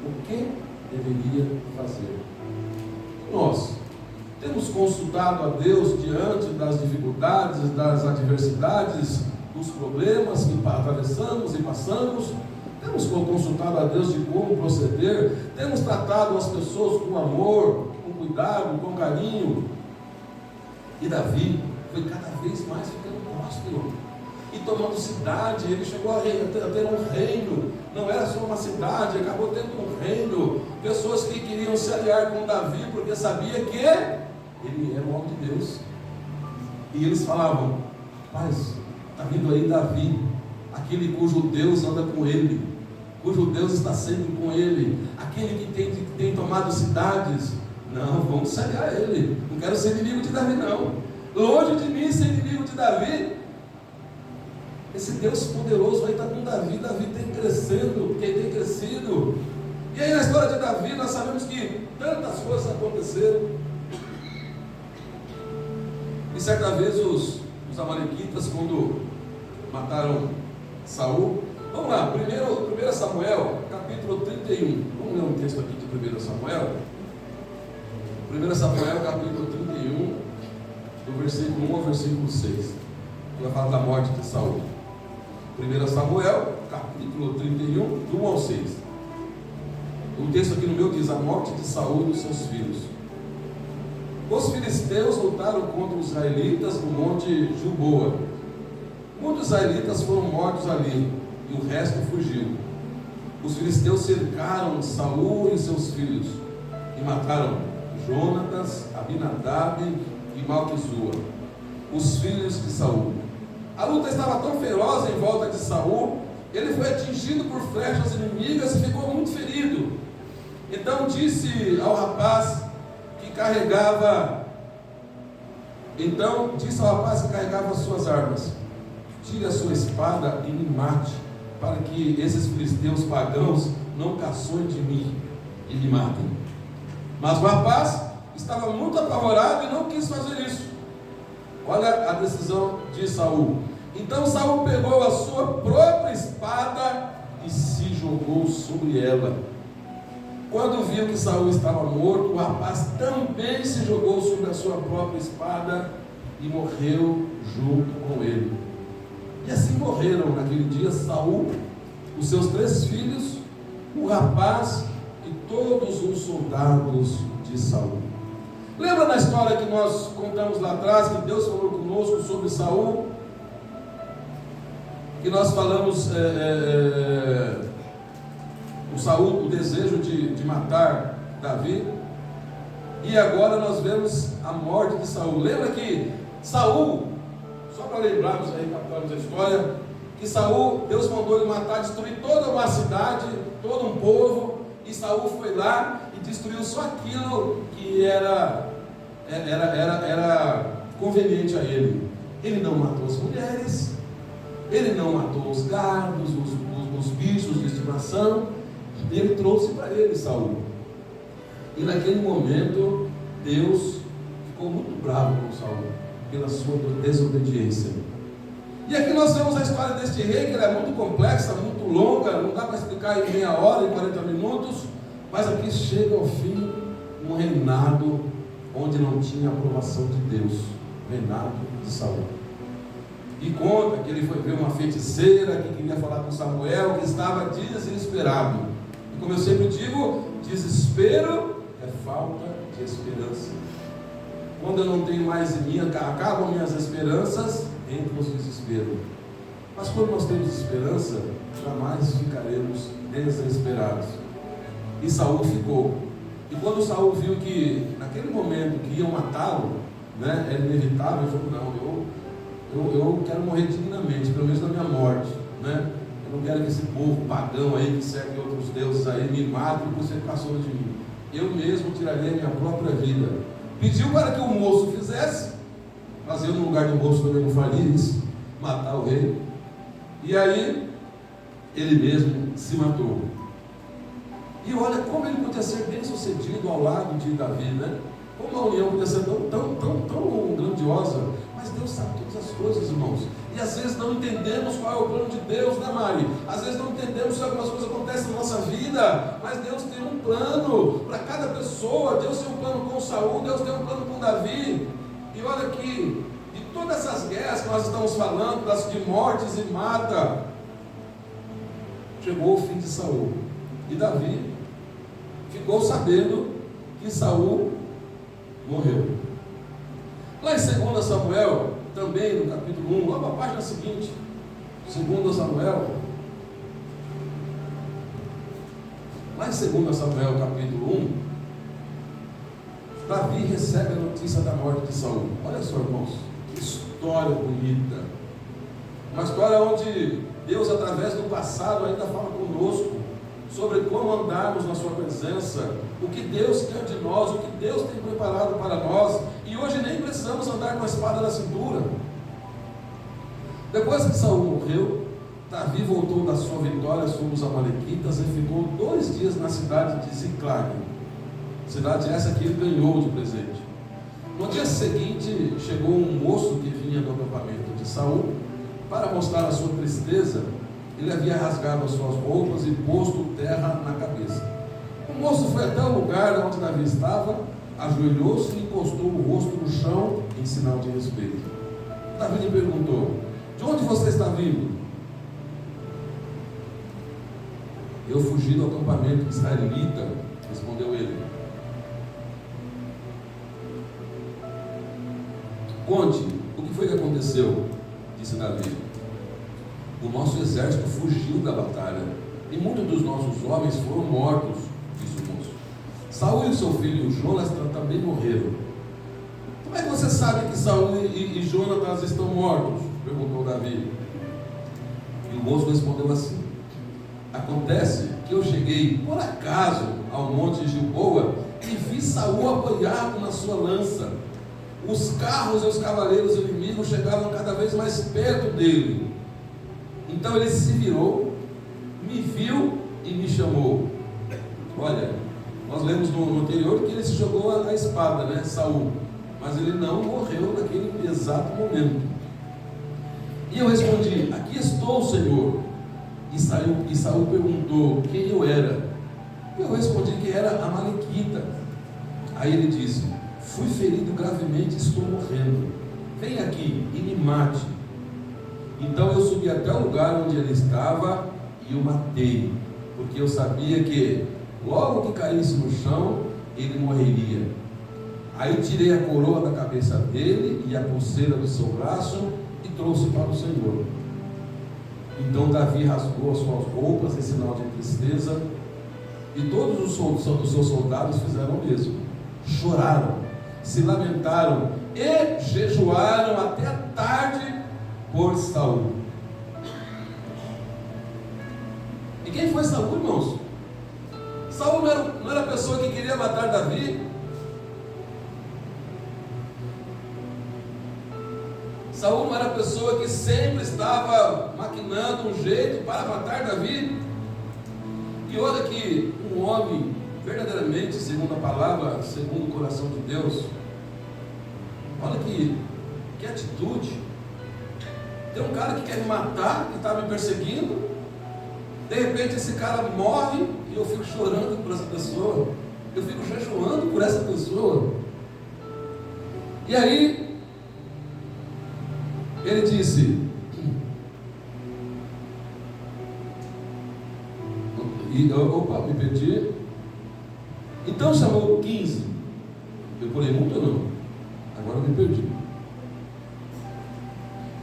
o que deveria fazer. Nós temos consultado a Deus diante das dificuldades, das adversidades, dos problemas que atravessamos e passamos. Temos consultado a Deus de como proceder. Temos tratado as pessoas com amor, com cuidado, com carinho. E Davi foi cada vez mais ficando próspero e tomando cidade. Ele chegou a ter um reino. Não era só uma cidade, acabou tendo um reino. Pessoas que queriam se aliar com Davi porque sabia que ele era o homem de Deus. E eles falavam: mas está vindo aí Davi, aquele cujo Deus anda com ele, cujo Deus está sempre com ele, aquele que tem tomado cidades. Não, vamos se aliar a ele. Não quero ser inimigo de Davi, não. Longe de mim ser inimigo de Davi. Esse Deus poderoso aí está com Davi. Davi tem crescendo, quem tem crescido. E aí na história de Davi nós sabemos que tantas coisas aconteceram. E certa vez os amalequitas, quando mataram Saul, vamos lá, 1 Samuel, capítulo 31. Vamos ler um texto aqui de 1 Samuel. 1 Samuel, capítulo 31, do versículo 1 ao versículo 6. Vai falar da morte de Saul. 1 Samuel, capítulo 31, do 1 ao 6. O texto aqui no meu diz: a morte de Saul e dos seus filhos. Os filisteus lutaram contra os israelitas no monte Gilboa. Muitos israelitas foram mortos ali, e o resto fugiu. Os filisteus cercaram Saul e seus filhos, e mataram Jonatas, Abinadab e Malquizua, os filhos de Saul. A luta estava tão feroz em volta de Saul, ele foi atingido por flechas inimigas e ficou muito ferido. Então disse ao rapaz que carregava as suas armas: tire a sua espada e me mate, para que esses filisteus pagãos não caçoem de mim e me matem. Mas o rapaz estava muito apavorado e não quis fazer isso. Olha a decisão de Saul. Então Saul pegou a sua própria espada e se jogou sobre ela. Quando viu que Saul estava morto, o rapaz também se jogou sobre a sua própria espada e morreu junto com ele. E assim morreram naquele dia Saul, os seus 3 filhos, o rapaz e todos os soldados de Saul. Lembra da história que nós contamos lá atrás, que Deus falou conosco sobre Saul? Que nós falamos o Saul, o desejo de matar Davi. E agora nós vemos a morte de Saul. Lembra que Saul, só para lembrarmos aí, captarmos a história, que Saul, Deus mandou ele matar, destruir toda uma cidade, todo um povo, e Saul foi lá e destruiu só aquilo que era conveniente a ele. Ele não matou as mulheres, ele não matou os gados, os bichos de estimação. Ele trouxe para ele Saul. E naquele momento Deus ficou muito bravo com Saul pela sua desobediência. E aqui nós vemos a história deste rei, que ela é muito complexa, muito longa, não dá para explicar em meia hora, em 40 minutos, mas aqui chega ao fim um reinado onde não tinha aprovação de Deus, o reinado de Saul. E conta que ele foi ver uma feiticeira que queria falar com Samuel, que estava desesperado. E como eu sempre digo, desespero é falta de esperança. Quando eu não tenho mais em mim, acabam minhas esperanças, entro no desespero. Mas quando nós temos esperança, jamais ficaremos desesperados. E Saul ficou. E quando Saul viu que naquele momento que iam matá-lo, né, era inevitável, ele falou: não, eu quero morrer dignamente, pelo menos na minha morte, né? Eu não quero que esse povo pagão aí, que serve outros deuses aí, me mate por ser caçador de mim. Eu mesmo tiraria a minha própria vida. Pediu para que o moço fizesse, mas eu no lugar do moço também não faria isso, matar o rei. E aí ele mesmo se matou. E olha como ele podia ser bem sucedido ao lado de Davi, né? Como a união podia ser tão grandiosa. Mas Mas Deus sabe todas as coisas, irmãos. E às vezes não entendemos qual é o plano de Deus, né, Mari? Às vezes não entendemos se algumas coisas acontecem na nossa vida, mas Deus tem um plano para cada pessoa. Deus tem um plano com Saul, Deus tem um plano com Davi. E olha aqui, de todas essas guerras que nós estamos falando, das de mortes e mata, chegou o fim de Saul. E Davi ficou sabendo que Saul morreu. Lá em 2 Samuel, também no capítulo 1, lá na página seguinte, 2 Samuel, lá em 2 Samuel capítulo 1, Davi recebe a notícia da morte de Saul. Olha só, irmãos, que história bonita. Uma história onde Deus, através do passado, ainda fala conosco sobre como andarmos na sua presença, o que Deus quer de nós, o que Deus tem preparado para nós. E hoje nem precisamos andar com a espada na cintura. Depois que Saul morreu, Davi voltou da sua vitória sobre os amalequitas e ficou 2 dias na cidade de Ziclag. Cidade essa que ele ganhou de presente. No dia seguinte, chegou um moço que vinha do acampamento de Saul. Para mostrar a sua tristeza, ele havia rasgado as suas roupas e posto terra na cabeça. O moço foi até o lugar onde Davi estava, ajoelhou-se e encostou o rosto no chão em sinal de respeito. Davi lhe perguntou: de onde você está vindo? Eu fugi do acampamento israelita, respondeu ele. Conte, o que foi que aconteceu? Disse Davi. O nosso exército fugiu da batalha e muitos dos nossos homens foram mortos, disse o moço. Saul e seu filho Jonas também morreram. Como é que você sabe que Saul e Jonas estão mortos? Perguntou Davi. E o moço respondeu assim: acontece que eu cheguei por acaso ao monte Gilboa e vi Saul apanhado na sua lança. Os carros e os cavaleiros inimigos chegavam cada vez mais perto dele. Então ele se virou, me viu e me chamou. Olha, nós lemos no anterior que ele se jogou a espada, né, Saul, mas ele não morreu naquele exato momento. E eu respondi: aqui estou, Senhor. E Saul perguntou quem eu era. Eu respondi que era amalequita. Aí ele disse: fui ferido gravemente e estou morrendo. Vem aqui e me mate. Então eu subi até o lugar onde ele estava e o matei, porque eu sabia que logo que caísse no chão, ele morreria. Aí tirei a coroa da cabeça dele e a pulseira do seu braço e trouxe para o Senhor. Então Davi rasgou as suas roupas em sinal de tristeza, e todos os seus soldados fizeram o mesmo. Choraram, se lamentaram e jejuaram até a tarde por Saul. E quem foi Saul, irmãos? Saul não era a pessoa que queria matar Davi. Saul não era a pessoa que sempre estava maquinando um jeito para matar Davi. E olha que um homem verdadeiramente, segundo a palavra, segundo o coração de Deus, olha que atitude. Tem um cara que quer me matar, que está me perseguindo, de repente esse cara morre e eu fico chorando por essa pessoa, eu fico jejuando por essa pessoa. E aí ele disse, opa, me perdi. Então chamou 15. Eu pulei muito ou não? Agora eu me perdi.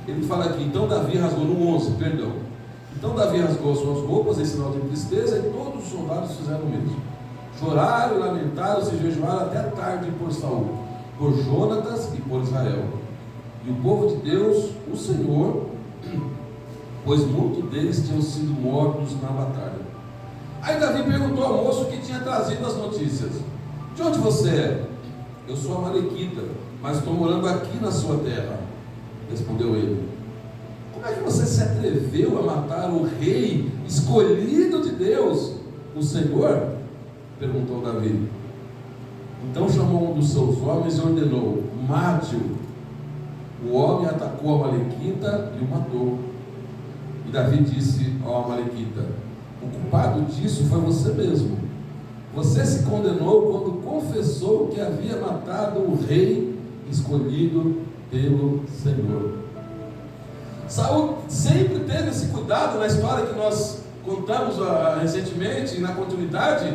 Ele fala aqui, então Davi rasgou no 11, perdão. Então Davi rasgou as suas roupas em sinal de tristeza e todos os soldados fizeram o mesmo. Choraram, lamentaram, se jejuaram até tarde por Saul, por Jonatas e por Israel. E o povo de Deus, o Senhor, pois muitos deles tinham sido mortos na batalha. Aí Davi perguntou ao moço que tinha trazido as notícias: de onde você é? Eu sou amalequita, mas estou morando aqui na sua terra. Respondeu ele. Como é que você se atreveu a matar o rei escolhido de Deus, o Senhor? Perguntou Davi. Então chamou um dos seus homens e ordenou: mate-o. o homem atacou a Amalequita e o matou. E Davi disse ao Amalequita: o culpado disso foi você mesmo. Você se condenou quando confessou que havia matado o rei escolhido pelo Senhor. Saul sempre teve esse cuidado. Na história que nós contamos recentemente, e na continuidade,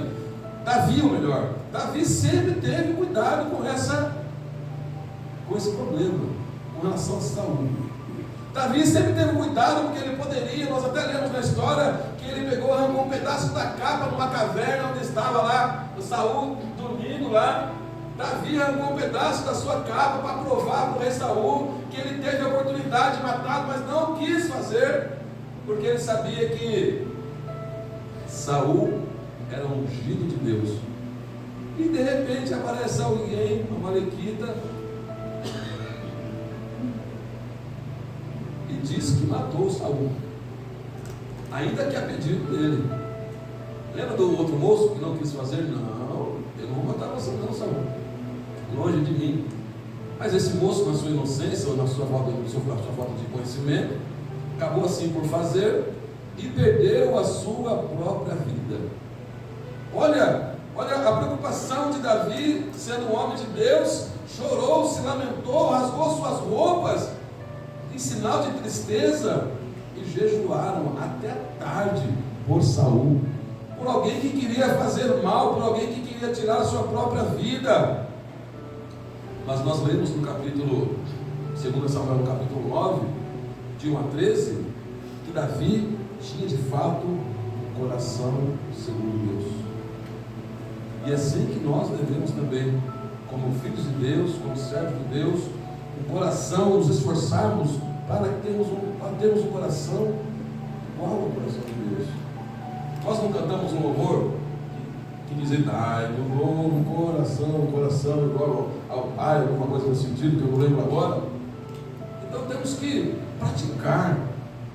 Davi, ou melhor, Davi sempre teve cuidado com esse problema, com relação a Saul. Davi sempre teve cuidado, porque ele poderia, nós até lemos na história, que ele pegou, arrancou um pedaço da capa numa caverna onde estava lá o Saul dormindo lá. Davi arrancou um pedaço da sua capa para provar para o rei Saul que ele teve a oportunidade de matá-lo, mas não quis fazer, porque ele sabia que Saul era ungido de Deus. E de repente aparece alguém, uma Amalequita, e diz que matou Saul, ainda que a pedido dele. Lembra do outro moço que não quis fazer? Não, eu não vou matar você não, Saul, longe de mim. Mas esse moço, na sua inocência, ou na sua falta de conhecimento, acabou assim por fazer e perdeu a sua própria vida. Olha a preocupação de Davi, sendo um homem de Deus, chorou, se lamentou, rasgou suas roupas em sinal de tristeza, e jejuaram até tarde por Saul, por alguém que queria fazer mal, por alguém que queria tirar a sua própria vida. Mas nós lemos no capítulo 2 Samuel, no capítulo 9, de 1 a 13, que Davi tinha de fato um coração segundo Deus. E é assim que nós devemos também, como filhos de Deus, como servos de Deus, um coração, nos esforçarmos para termos um coração igual ao coração de Deus. Nós não cantamos um louvor que diz: dai-me um novo coração igual ao Pai, alguma coisa nesse sentido, que eu não lembro agora. Então temos que praticar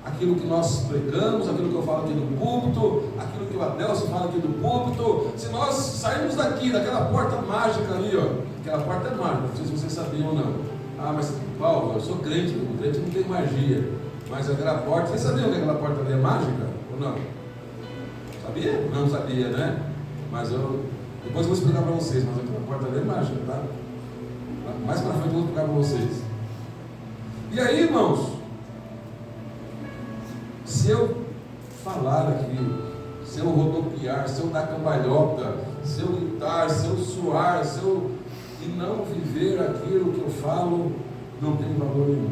aquilo que nós pregamos, aquilo que eu falo aqui no púlpito, aquilo que o Adelson fala aqui no púlpito. Se nós sairmos daqui, daquela porta mágica ali, ó, aquela porta é mágica, não sei se vocês sabiam ou não. Ah, mas Paulo, eu sou crente, o crente não tem magia. Mas aquela porta, vocês sabiam que aquela porta ali é mágica ou não? Sabia? Não sabia, né? Mas depois eu vou explicar para vocês, mas aquela porta ali é mágica, tá? Mais para frente eu vou explicar para vocês. E aí, irmãos, se eu falar aqui, se eu rodopiar, se eu dar cambalhota, se eu gritar, se eu suar, e não viver aquilo que eu falo, não tem valor nenhum.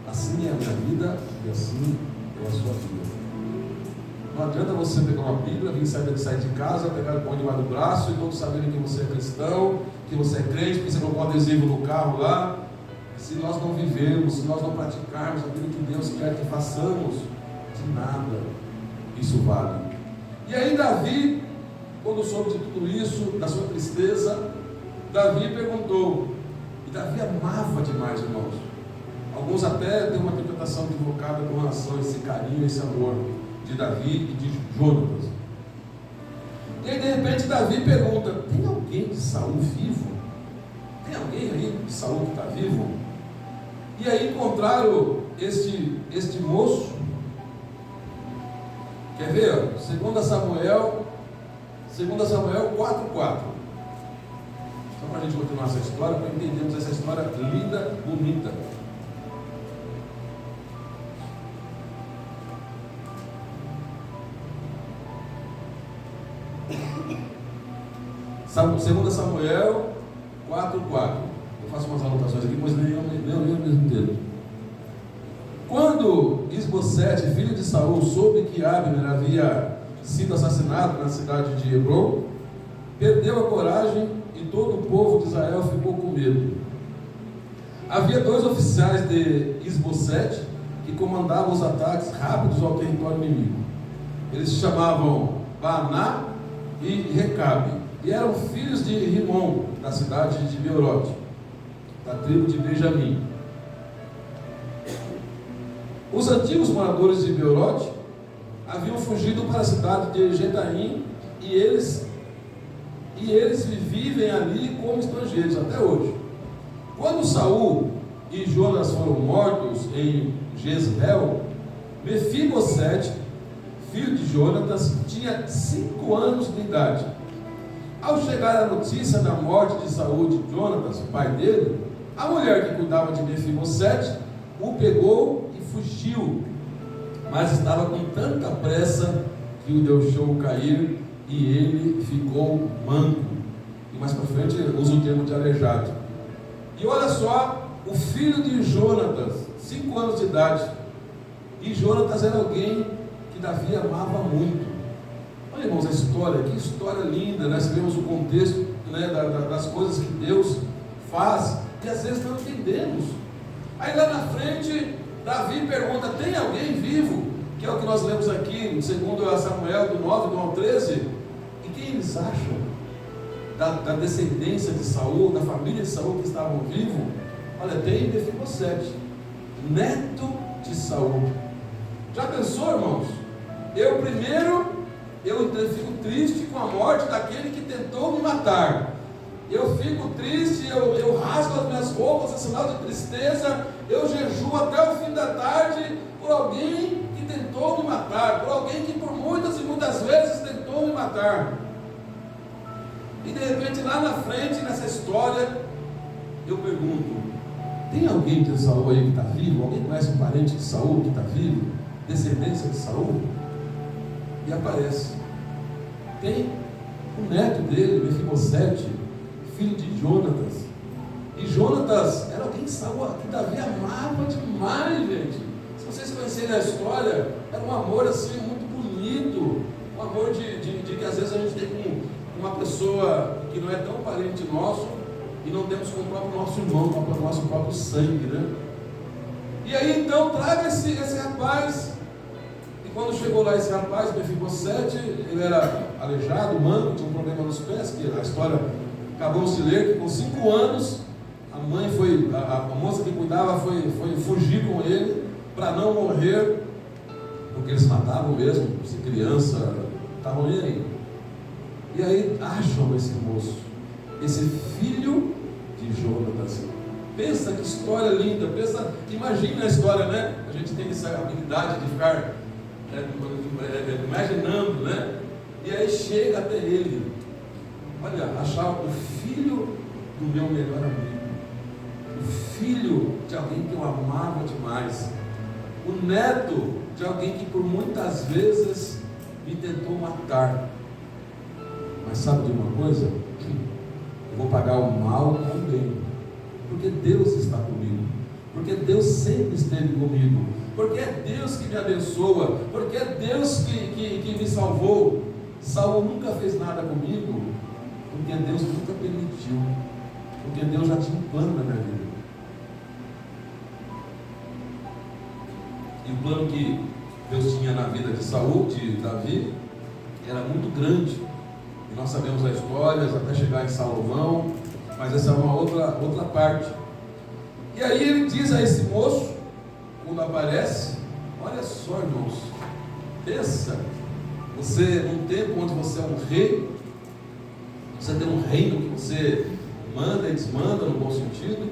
Assim é a minha vida e assim é a sua vida. Não adianta você pegar uma Bíblia, vir sair de casa, pegar o pão debaixo do braço e todos saberem que você é cristão, que você é crente, que você colocou um adesivo no carro lá. Se nós não vivermos, se nós não praticarmos aquilo que Deus quer que façamos, de nada isso vale. E aí Davi, quando soube de tudo isso, da sua tristeza, Davi perguntou, e Davi amava demais, irmãos. Alguns até têm uma interpretação equivocada com relação a esse carinho, esse amor de Davi e de Jonatas. E aí de repente Davi pergunta: tem alguém de Saul vivo? Tem alguém aí de Saul que está vivo? E aí encontraram este moço. Quer ver? 2 Samuel 4:4. Só para a gente continuar essa história, para entendermos essa história linda, bonita. Segundo Samuel 4:4. Eu faço umas anotações aqui, pois nem eu mesmo entendo. Quando Isbosete, filho de Saul, soube que Abner havia sido assassinado na cidade de Hebrom, perdeu a coragem e todo o povo de Israel ficou com medo. Havia 2 oficiais de Isbosete que comandavam os ataques rápidos ao território inimigo. Eles se chamavam Baaná e Recabe, e eram filhos de Rimon, da cidade de Beerote, da tribo de Benjamim. Os antigos moradores de Beerote haviam fugido para a cidade de Getaim, e eles vivem ali como estrangeiros até hoje. Quando Saul e Jonas foram mortos em Jezreel, Mefibosete, filho de Jonatas, tinha 5 anos de idade. Ao chegar a notícia da morte de Saul de Jonatas, o pai dele, a mulher que cuidava de Mefibosete o pegou e fugiu, mas estava com tanta pressa que o deixou cair e ele ficou manco. E mais para frente usa o termo de aleijado. E olha só, o filho de Jonatas, 5 anos de idade, e Jonatas era alguém que Davi amava muito. Olha, irmãos, a história, que história linda, né? Sabemos o contexto, né, das coisas que Deus faz, que às vezes não entendemos. Aí lá na frente, Davi pergunta: tem alguém vivo? Que é o que nós lemos aqui, segundo Samuel, do 9, do 1 ao 13. E quem eles acham? Da descendência de Saul, da família de Saul que estavam vivos? Olha, tem Mefibosete, neto de Saul. Já pensou, irmãos? Eu fico triste com a morte daquele que tentou me matar. Eu fico triste, eu rasgo as minhas roupas, é sinal de tristeza. Eu jejuo até o fim da tarde por alguém que tentou me matar, por alguém que por muitas e muitas vezes tentou me matar. E de repente lá na frente, nessa história, eu pergunto: tem alguém de Saul aí que está vivo? Alguém conhece um parente de Saul que está vivo? Descendência de Saul? E aparece, tem o neto dele, Mefibosete, filho de Jonatas. E Jonatas era alguém que Saul, que Davi amava demais, gente. Se vocês conhecerem a história, era um amor assim muito bonito, um amor de que às vezes a gente tem com uma pessoa que não é tão parente nosso e não temos com o próprio nosso irmão, com o nosso próprio sangue, né? E aí então traga esse rapaz. E quando chegou lá esse rapaz, Mefibosete, ele era aleijado, manco, tinha um problema nos pés, que a história acabou de ler, que com 5 anos a mãe foi, a moça que cuidava foi fugir com ele para não morrer, porque eles matavam mesmo, se criança, estavam nem aí. E aí acham esse moço, esse filho de Jonatas. Pensa que história linda, imagina a história, né? A gente tem essa habilidade de ficar imaginando, né? E aí chega até ele, olha, achar o filho do meu melhor amigo, o filho de alguém que eu amava demais, o neto de alguém que por muitas vezes me tentou matar. Mas sabe de uma coisa? Eu vou pagar o mal com o bem, porque Deus está comigo, porque Deus sempre esteve comigo, porque é Deus que me abençoa, porque é Deus que me salvou. Saul nunca fez nada comigo, porque Deus nunca permitiu, porque Deus já tinha um plano na minha vida. E o plano que Deus tinha na vida de Saul, de Davi, era muito grande. E nós sabemos a história até chegar em Salomão, mas essa é uma outra parte. E aí ele diz a esse moço, quando aparece: olha só, irmãos, pensa, você num tempo onde você é um rei, você tem um reino que você manda e desmanda no bom sentido,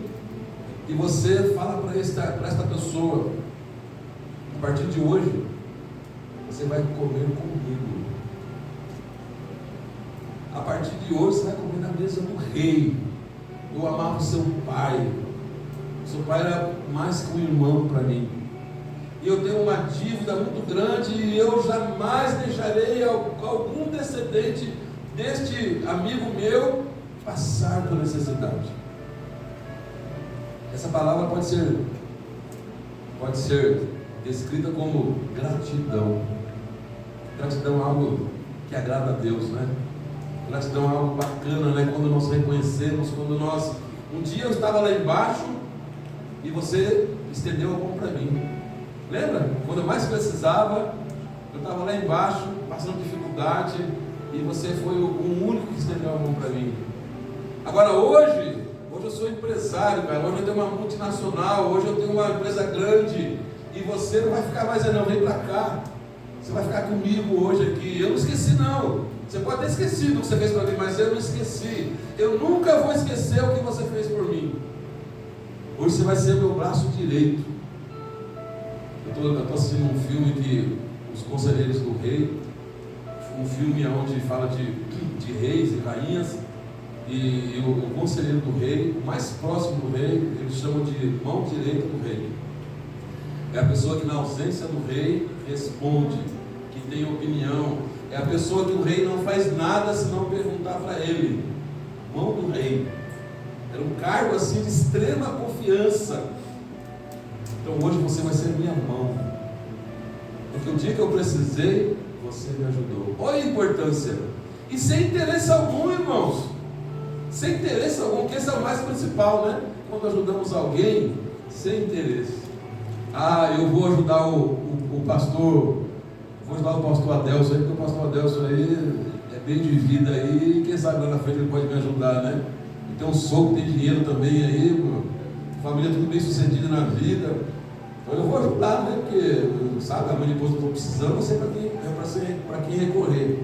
e você fala para esta pessoa: a partir de hoje você vai comer comigo, a partir de hoje você vai comer na mesa do rei. Eu amava o seu pai era mais que um irmão para mim, e eu tenho uma dívida muito grande, e eu jamais deixarei algum descendente deste amigo meu passar por necessidade. Essa palavra pode ser descrita como gratidão. Gratidão é algo que agrada a Deus, né? Gratidão é algo bacana, né? Quando nós reconhecemos, um dia eu estava lá embaixo e você estendeu a mão para mim. Lembra? Quando eu mais precisava, eu estava lá embaixo, passando dificuldade, e você foi o único que estendeu a mão para mim. Agora hoje eu sou empresário, cara. Hoje eu tenho uma multinacional, hoje eu tenho uma empresa grande, e você não vai ficar mais aí não, vem para cá. Você vai ficar comigo hoje aqui. Eu não esqueci não. Você pode ter esquecido o que você fez para mim, mas eu não esqueci. Eu nunca vou esquecer o que você fez por mim. Hoje você vai ser meu braço direito. Eu estou assistindo um filme que Os Conselheiros do Rei, um filme onde fala de reis e rainhas, e o conselheiro do rei, o mais próximo do rei, eles chamam de mão direita do rei. É a pessoa que na ausência do rei responde, que tem opinião. É a pessoa que o rei não faz nada se não perguntar para ele. Mão do rei. Era um cargo assim de extrema confiança. Então hoje você vai ser minha mão. Porque o dia que eu precisei, você me ajudou. Olha a importância. E sem interesse algum, irmãos. Sem interesse algum, que esse é o mais principal, né? Quando ajudamos alguém, sem interesse. Eu vou ajudar o pastor, vou ajudar o pastor Adelson aí, porque o pastor Adelson aí é bem de vida aí, e quem sabe lá na frente ele pode me ajudar, né? Tem um sogro, tem dinheiro também aí, família tudo bem sucedida na vida. Então eu vou ajudar, né? Porque, sabe, a mãe depois eu estou precisando, não sei para quem recorrer.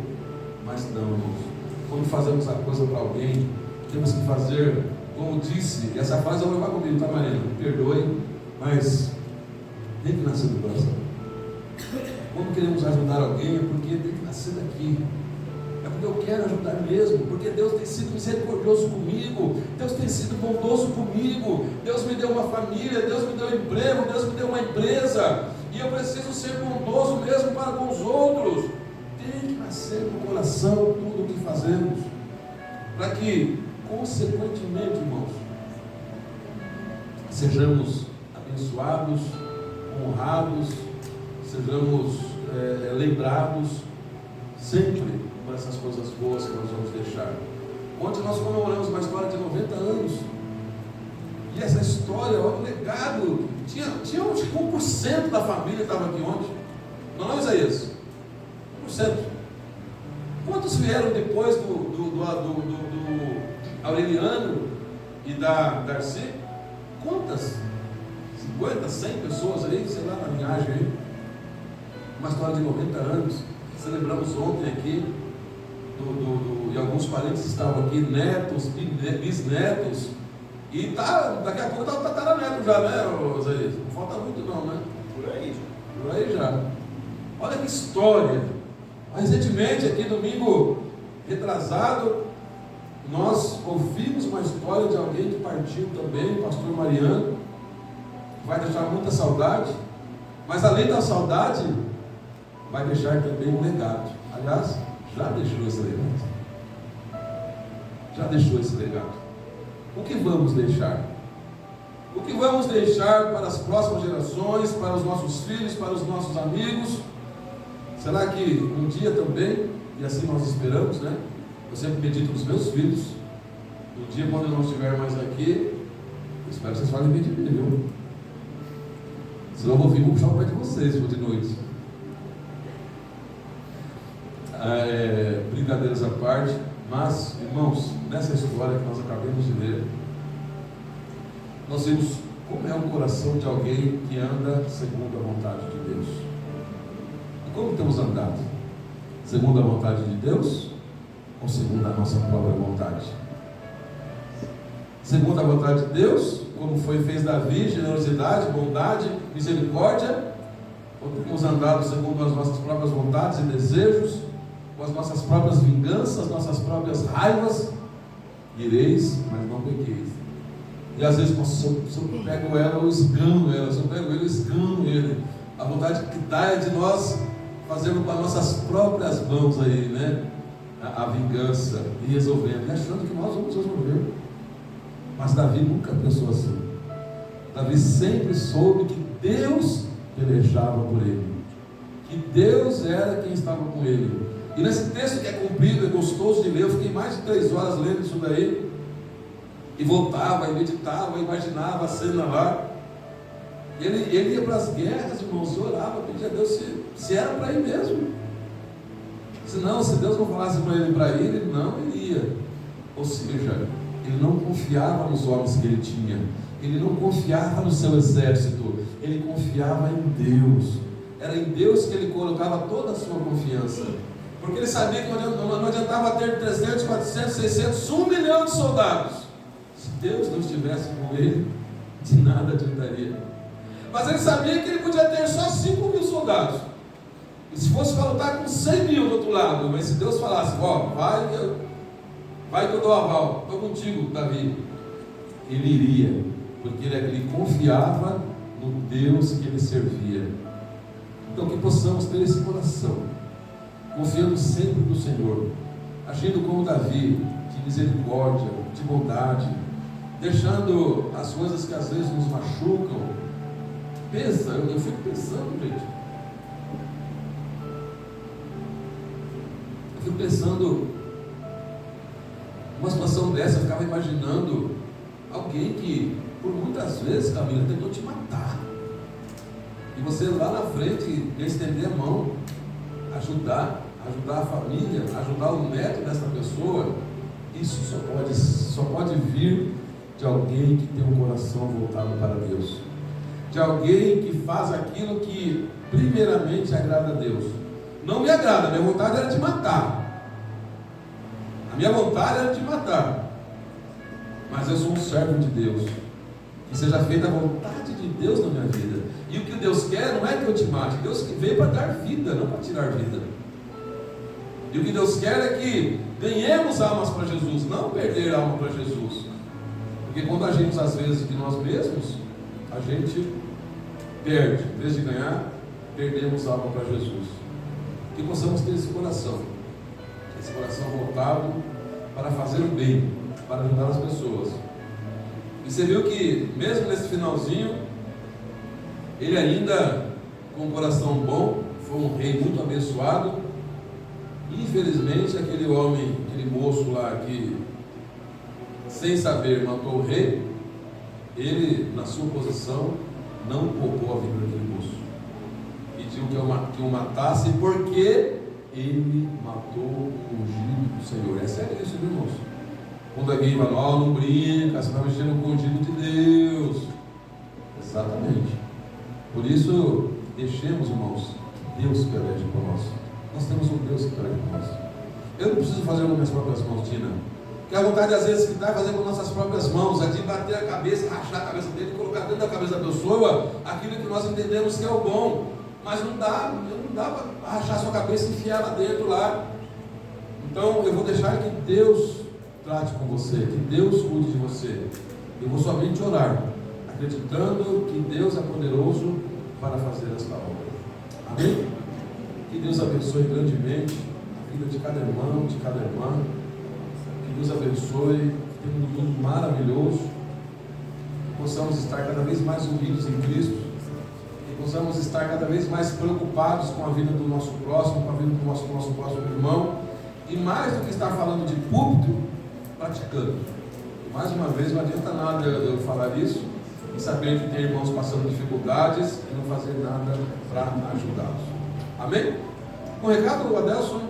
Mas não, irmãos. Quando fazemos a coisa para alguém, temos que fazer, como disse, e essa frase eu vou levar comigo, tá, Marina? Me perdoe, mas tem que nascer do coração. Quando queremos ajudar alguém, é porque tem que nascer daqui. É porque eu quero ajudar mesmo, porque Deus tem sido misericordioso comigo, Deus tem sido bondoso comigo, Deus me deu uma família, Deus me deu um emprego, Deus me deu uma empresa, e eu preciso ser bondoso mesmo para com os outros. Tem que nascer no coração tudo o que fazemos, para que, consequentemente, irmãos, sejamos abençoados, honrados, sejamos lembrados sempre por essas coisas boas que nós vamos deixar. Ontem nós comemoramos uma história de 90 anos, e essa história, olha o legado, tinha uns 1% da família estava aqui ontem, não, Isaías? 1%. Quantos vieram depois do Aureliano e da Darcy? Quantas? 50, 100 pessoas aí, sei lá, na linhagem aí. Uma história de 90 anos. Celebramos ontem aqui, e alguns parentes estavam aqui, netos, bisnetos, e daqui a pouco está o tataraneto já, né, Isaías? Não falta muito não, né? Por aí já. Olha que história. Recentemente, aqui domingo retrasado, nós ouvimos uma história de alguém que partiu também, o pastor Mariano, vai deixar muita saudade, mas além da saudade, vai deixar também um legado. Aliás, já deixou esse legado. Já deixou esse legado. O que vamos deixar? O que vamos deixar para as próximas gerações, para os nossos filhos, para os nossos amigos? Será que um dia também, e assim nós esperamos, né? Eu sempre medito nos meus filhos. Um dia, quando eu não estiver mais aqui, eu espero que vocês falem bem de mim, viu? Senão eu vou vir e vou puxar o pé de vocês de noite. Brincadeiras à parte, mas, irmãos, nessa história que nós acabamos de ler, nós vimos como é o coração de alguém que anda segundo a vontade de Deus. E como temos andado? Segundo a vontade de Deus ou segundo a nossa própria vontade? Segundo a vontade de Deus, como fez Davi, generosidade, bondade, misericórdia, ou temos andado segundo as nossas próprias vontades e desejos, com as nossas próprias vinganças, nossas próprias raivas? Ireis, mas não pequeis. E às vezes, se eu pego ela, eu esgano ela, se eu pego ele, eu esgano ele. A vontade que dá é de nós fazendo com as nossas próprias mãos aí, né? A vingança, e resolvendo, e achando que nós vamos resolver. Mas Davi nunca pensou assim. Davi sempre soube que Deus pelejava por ele, que Deus era quem estava com ele. E nesse texto que é comprido, é gostoso de ler, eu fiquei mais de 3 horas lendo isso daí, e voltava, e meditava, e imaginava a cena lá. Ele ia para as guerras, irmãos, e orava, pedia a Deus se era para ir mesmo. Se Deus não falasse para ele, ele não iria. Ou seja, ele não confiava nos homens que ele tinha, ele não confiava no seu exército, ele confiava em Deus. Era em Deus que ele colocava toda a sua confiança, porque ele sabia que não adiantava ter 300, 400, 600, 1 milhão de soldados. Se Deus não estivesse com ele, De nada adiantaria. Mas ele sabia que ele podia ter só 5.000 soldados. E se fosse para lutar com 100.000 do outro lado, mas se Deus falasse, vai que eu dou aval, estou contigo, Davi, ele iria, porque ele confiava no Deus que ele servia. Então que possamos ter esse coração, confiando sempre no Senhor, agindo como Davi, de misericórdia, de bondade, deixando as coisas que às vezes nos machucam. Pensa, eu fico pensando, gente, eu fico pensando, uma situação dessa, eu ficava imaginando alguém que, por muitas vezes, Camila, tentou te matar, e você lá na frente ia estender a mão, ajudar a família, ajudar o neto dessa pessoa. Isso só pode vir de alguém que tem um coração voltado para Deus, de alguém que faz aquilo que primeiramente agrada a Deus. Não me agrada, a minha vontade era te matar, mas eu sou um servo de Deus, que seja feita a vontade de Deus na minha vida. E o que Deus quer não é que eu te mate, Deus veio para dar vida, não para tirar vida. E o que Deus quer é que ganhemos almas para Jesus, não perder alma para Jesus. Porque quando agimos às vezes de nós mesmos, a gente perde. Em vez de ganhar, perdemos alma para Jesus. Que possamos ter esse coração voltado para fazer o bem, para ajudar as pessoas. E você viu que mesmo nesse finalzinho, ele ainda com um coração bom, foi um rei muito abençoado. Infelizmente aquele moço lá que sem saber matou o rei, ele na sua posição não poupou a vida daquele moço, pediu que o matasse porque ele matou o ungido do Senhor. É sério isso, viu, moço? Quando alguém fala, não brinca, você está mexendo com o ungido de Deus. Exatamente. Por isso, deixemos, irmãos, Deus que elege por nós. Nós temos um Deus que elege por nós. Eu não preciso fazer com minhas próprias mãos, Tina. Que a vontade às vezes que dá é fazer com nossas próprias mãos, é de bater a cabeça, rachar a cabeça dele, colocar dentro da cabeça da pessoa aquilo que nós entendemos que é o bom. Mas não dá para rachar sua cabeça e enfiar lá dentro lá. Então eu vou deixar que Deus trate com você, que Deus cuide de você. Eu vou somente orar, acreditando que Deus é poderoso para fazer esta obra. Amém? Que Deus abençoe grandemente a vida de cada irmão, de cada irmã. Que Deus abençoe, que tenha um mundo maravilhoso. Que possamos estar cada vez mais unidos em Cristo. Que possamos estar cada vez mais preocupados com a vida do nosso próximo, com a vida do nosso próximo irmão. E mais do que estar falando de púlpito, praticando. E mais uma vez, não adianta nada eu falar isso e saber que tem irmãos passando dificuldades e não fazer nada para ajudá-los. Amém? Com o recado, Adelson,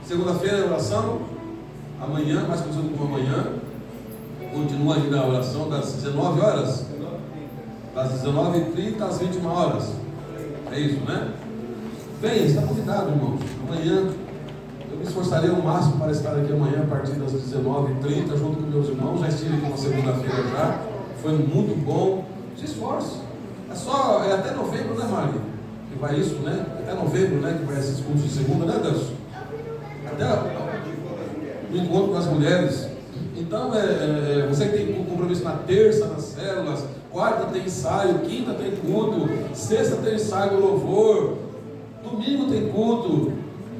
segunda-feira é oração, amanhã, mais conhecido como amanhã, continua ainda a oração das 19 horas, das 19h30 às 21 horas, é isso, né? Bem, está convidado, irmãos, amanhã, eu me esforçarei ao máximo para estar aqui amanhã, a partir das 19h30, junto com meus irmãos, já estive aqui na segunda-feira já, foi muito bom, se esforce, é até novembro, né, Mari? Que vai isso, né? Até novembro, né? Que vai esses cursos de segunda, né, Deus? Até o encontro com as mulheres. Então, você que tem compromisso na terça, nas células, quarta tem ensaio, quinta tem culto, sexta tem ensaio do louvor, domingo tem culto.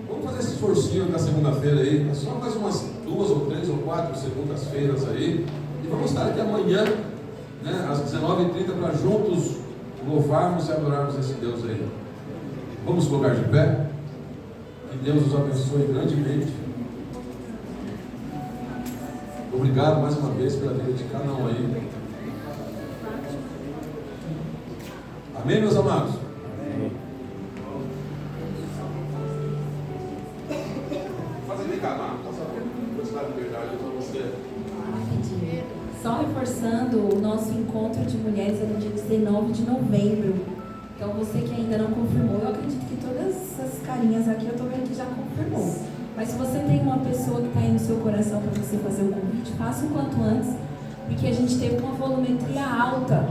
Vamos fazer esse esforcinho na segunda-feira aí. É só mais umas 2 ou 3 ou 4 segundas-feiras aí. E vamos estar aqui amanhã, né, às 19h30, para juntos louvarmos e adorarmos esse Deus aí. Vamos colocar de pé. Que Deus os abençoe grandemente. Obrigado mais uma vez pela vida de cada um aí. Amém, meus amados? Amém. Faz ele calmar. Vou estar de verdade para você. Só reforçando, o nosso encontro de mulheres é no dia 19 de novembro. Então você que ainda não confirmou, eu acredito que todas essas carinhas aqui eu estou vendo que já confirmou. Mas se você tem uma pessoa que está aí no seu coração para você fazer o convite, faça o quanto antes, porque a gente teve uma volumetria alta.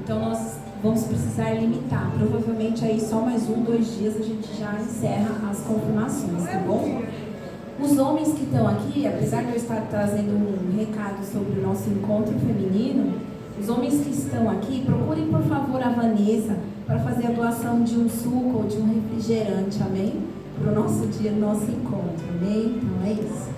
Então nós vamos precisar limitar. Provavelmente aí só mais 1, 2 dias a gente já encerra as confirmações, tá bom? Os homens que estão aqui, apesar de eu estar trazendo um recado sobre o nosso encontro feminino, os homens que estão aqui, procurem por favor a Vanessa para fazer a doação de um suco ou de um refrigerante, amém? Para o nosso dia, nosso encontro, amém? Então é isso.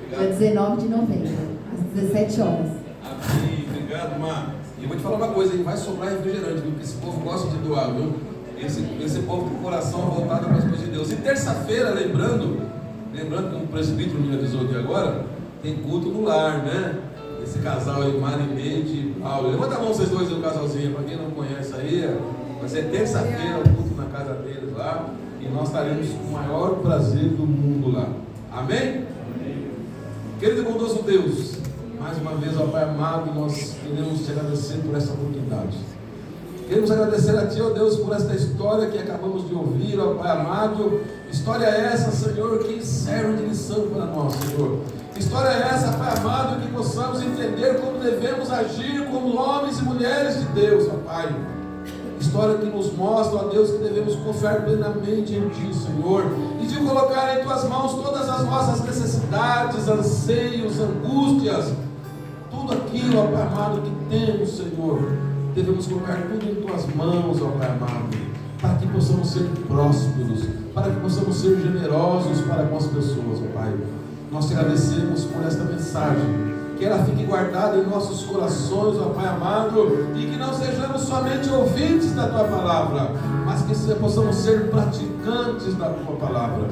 Dia 19 de novembro, às 17 horas. Amém, obrigado, Mar. E eu vou te falar uma coisa, vai sobrar refrigerante, viu? Porque esse povo gosta de doar, viu? Esse povo com o coração voltado para as coisas de Deus. E terça-feira, lembrando que o presbítero me avisou aqui agora, tem culto no lar, né? Esse casal aí, Marineide e Paulo. Levanta a mão vocês dois, o casalzinho, para quem não conhece aí, vai ser terça-feira o culto na casa deles lá, e nós estaremos com o maior prazer do mundo lá. Amém? Amém. Querido e bondoso Deus, mais uma vez, ó Pai amado, nós queremos te agradecer por essa oportunidade. Queremos agradecer a Ti, ó Deus, por esta história que acabamos de ouvir, ó Pai amado. História essa, Senhor, que serve de lição para nós, Senhor. História essa, Pai amado, que possamos entender como devemos agir como homens e mulheres de Deus, ó Pai. História que nos mostra, ó Deus, que devemos confiar plenamente em Ti, Senhor, e de colocar em Tuas mãos todas as nossas necessidades, anseios, angústias, tudo aquilo, ó Pai amado, que temos, Senhor. Devemos colocar tudo em Tuas mãos, ó Pai amado, para que possamos ser prósperos, para que possamos ser generosos para com as pessoas, ó Pai. Nós te agradecemos por esta mensagem, que ela fique guardada em nossos corações, ó Pai amado, e que não sejamos somente ouvintes da Tua palavra, mas que possamos ser praticantes da Tua palavra.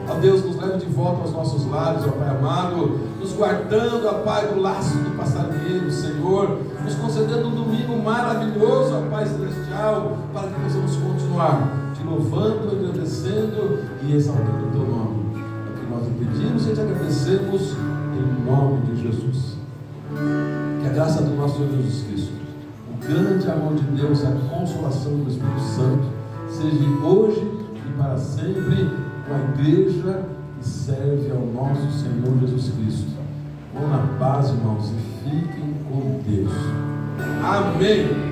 Ó Deus, nos leve de volta aos nossos lares, ó Pai amado, nos guardando, ó Pai, do laço do passarinheiro, Senhor, nos concedendo um domingo maravilhoso, ó Pai celestial, para que possamos continuar te louvando, agradecendo e exaltando o Teu nome. É o que nós te pedimos e te agradecemos em nome de Jesus. Que a graça do nosso Senhor Jesus Cristo, o grande amor de Deus e a consolação do Espírito Santo seja hoje e para sempre com a igreja que serve ao nosso Senhor Jesus Cristo. Vão na paz, irmãos, e fiquem com Deus. Amém.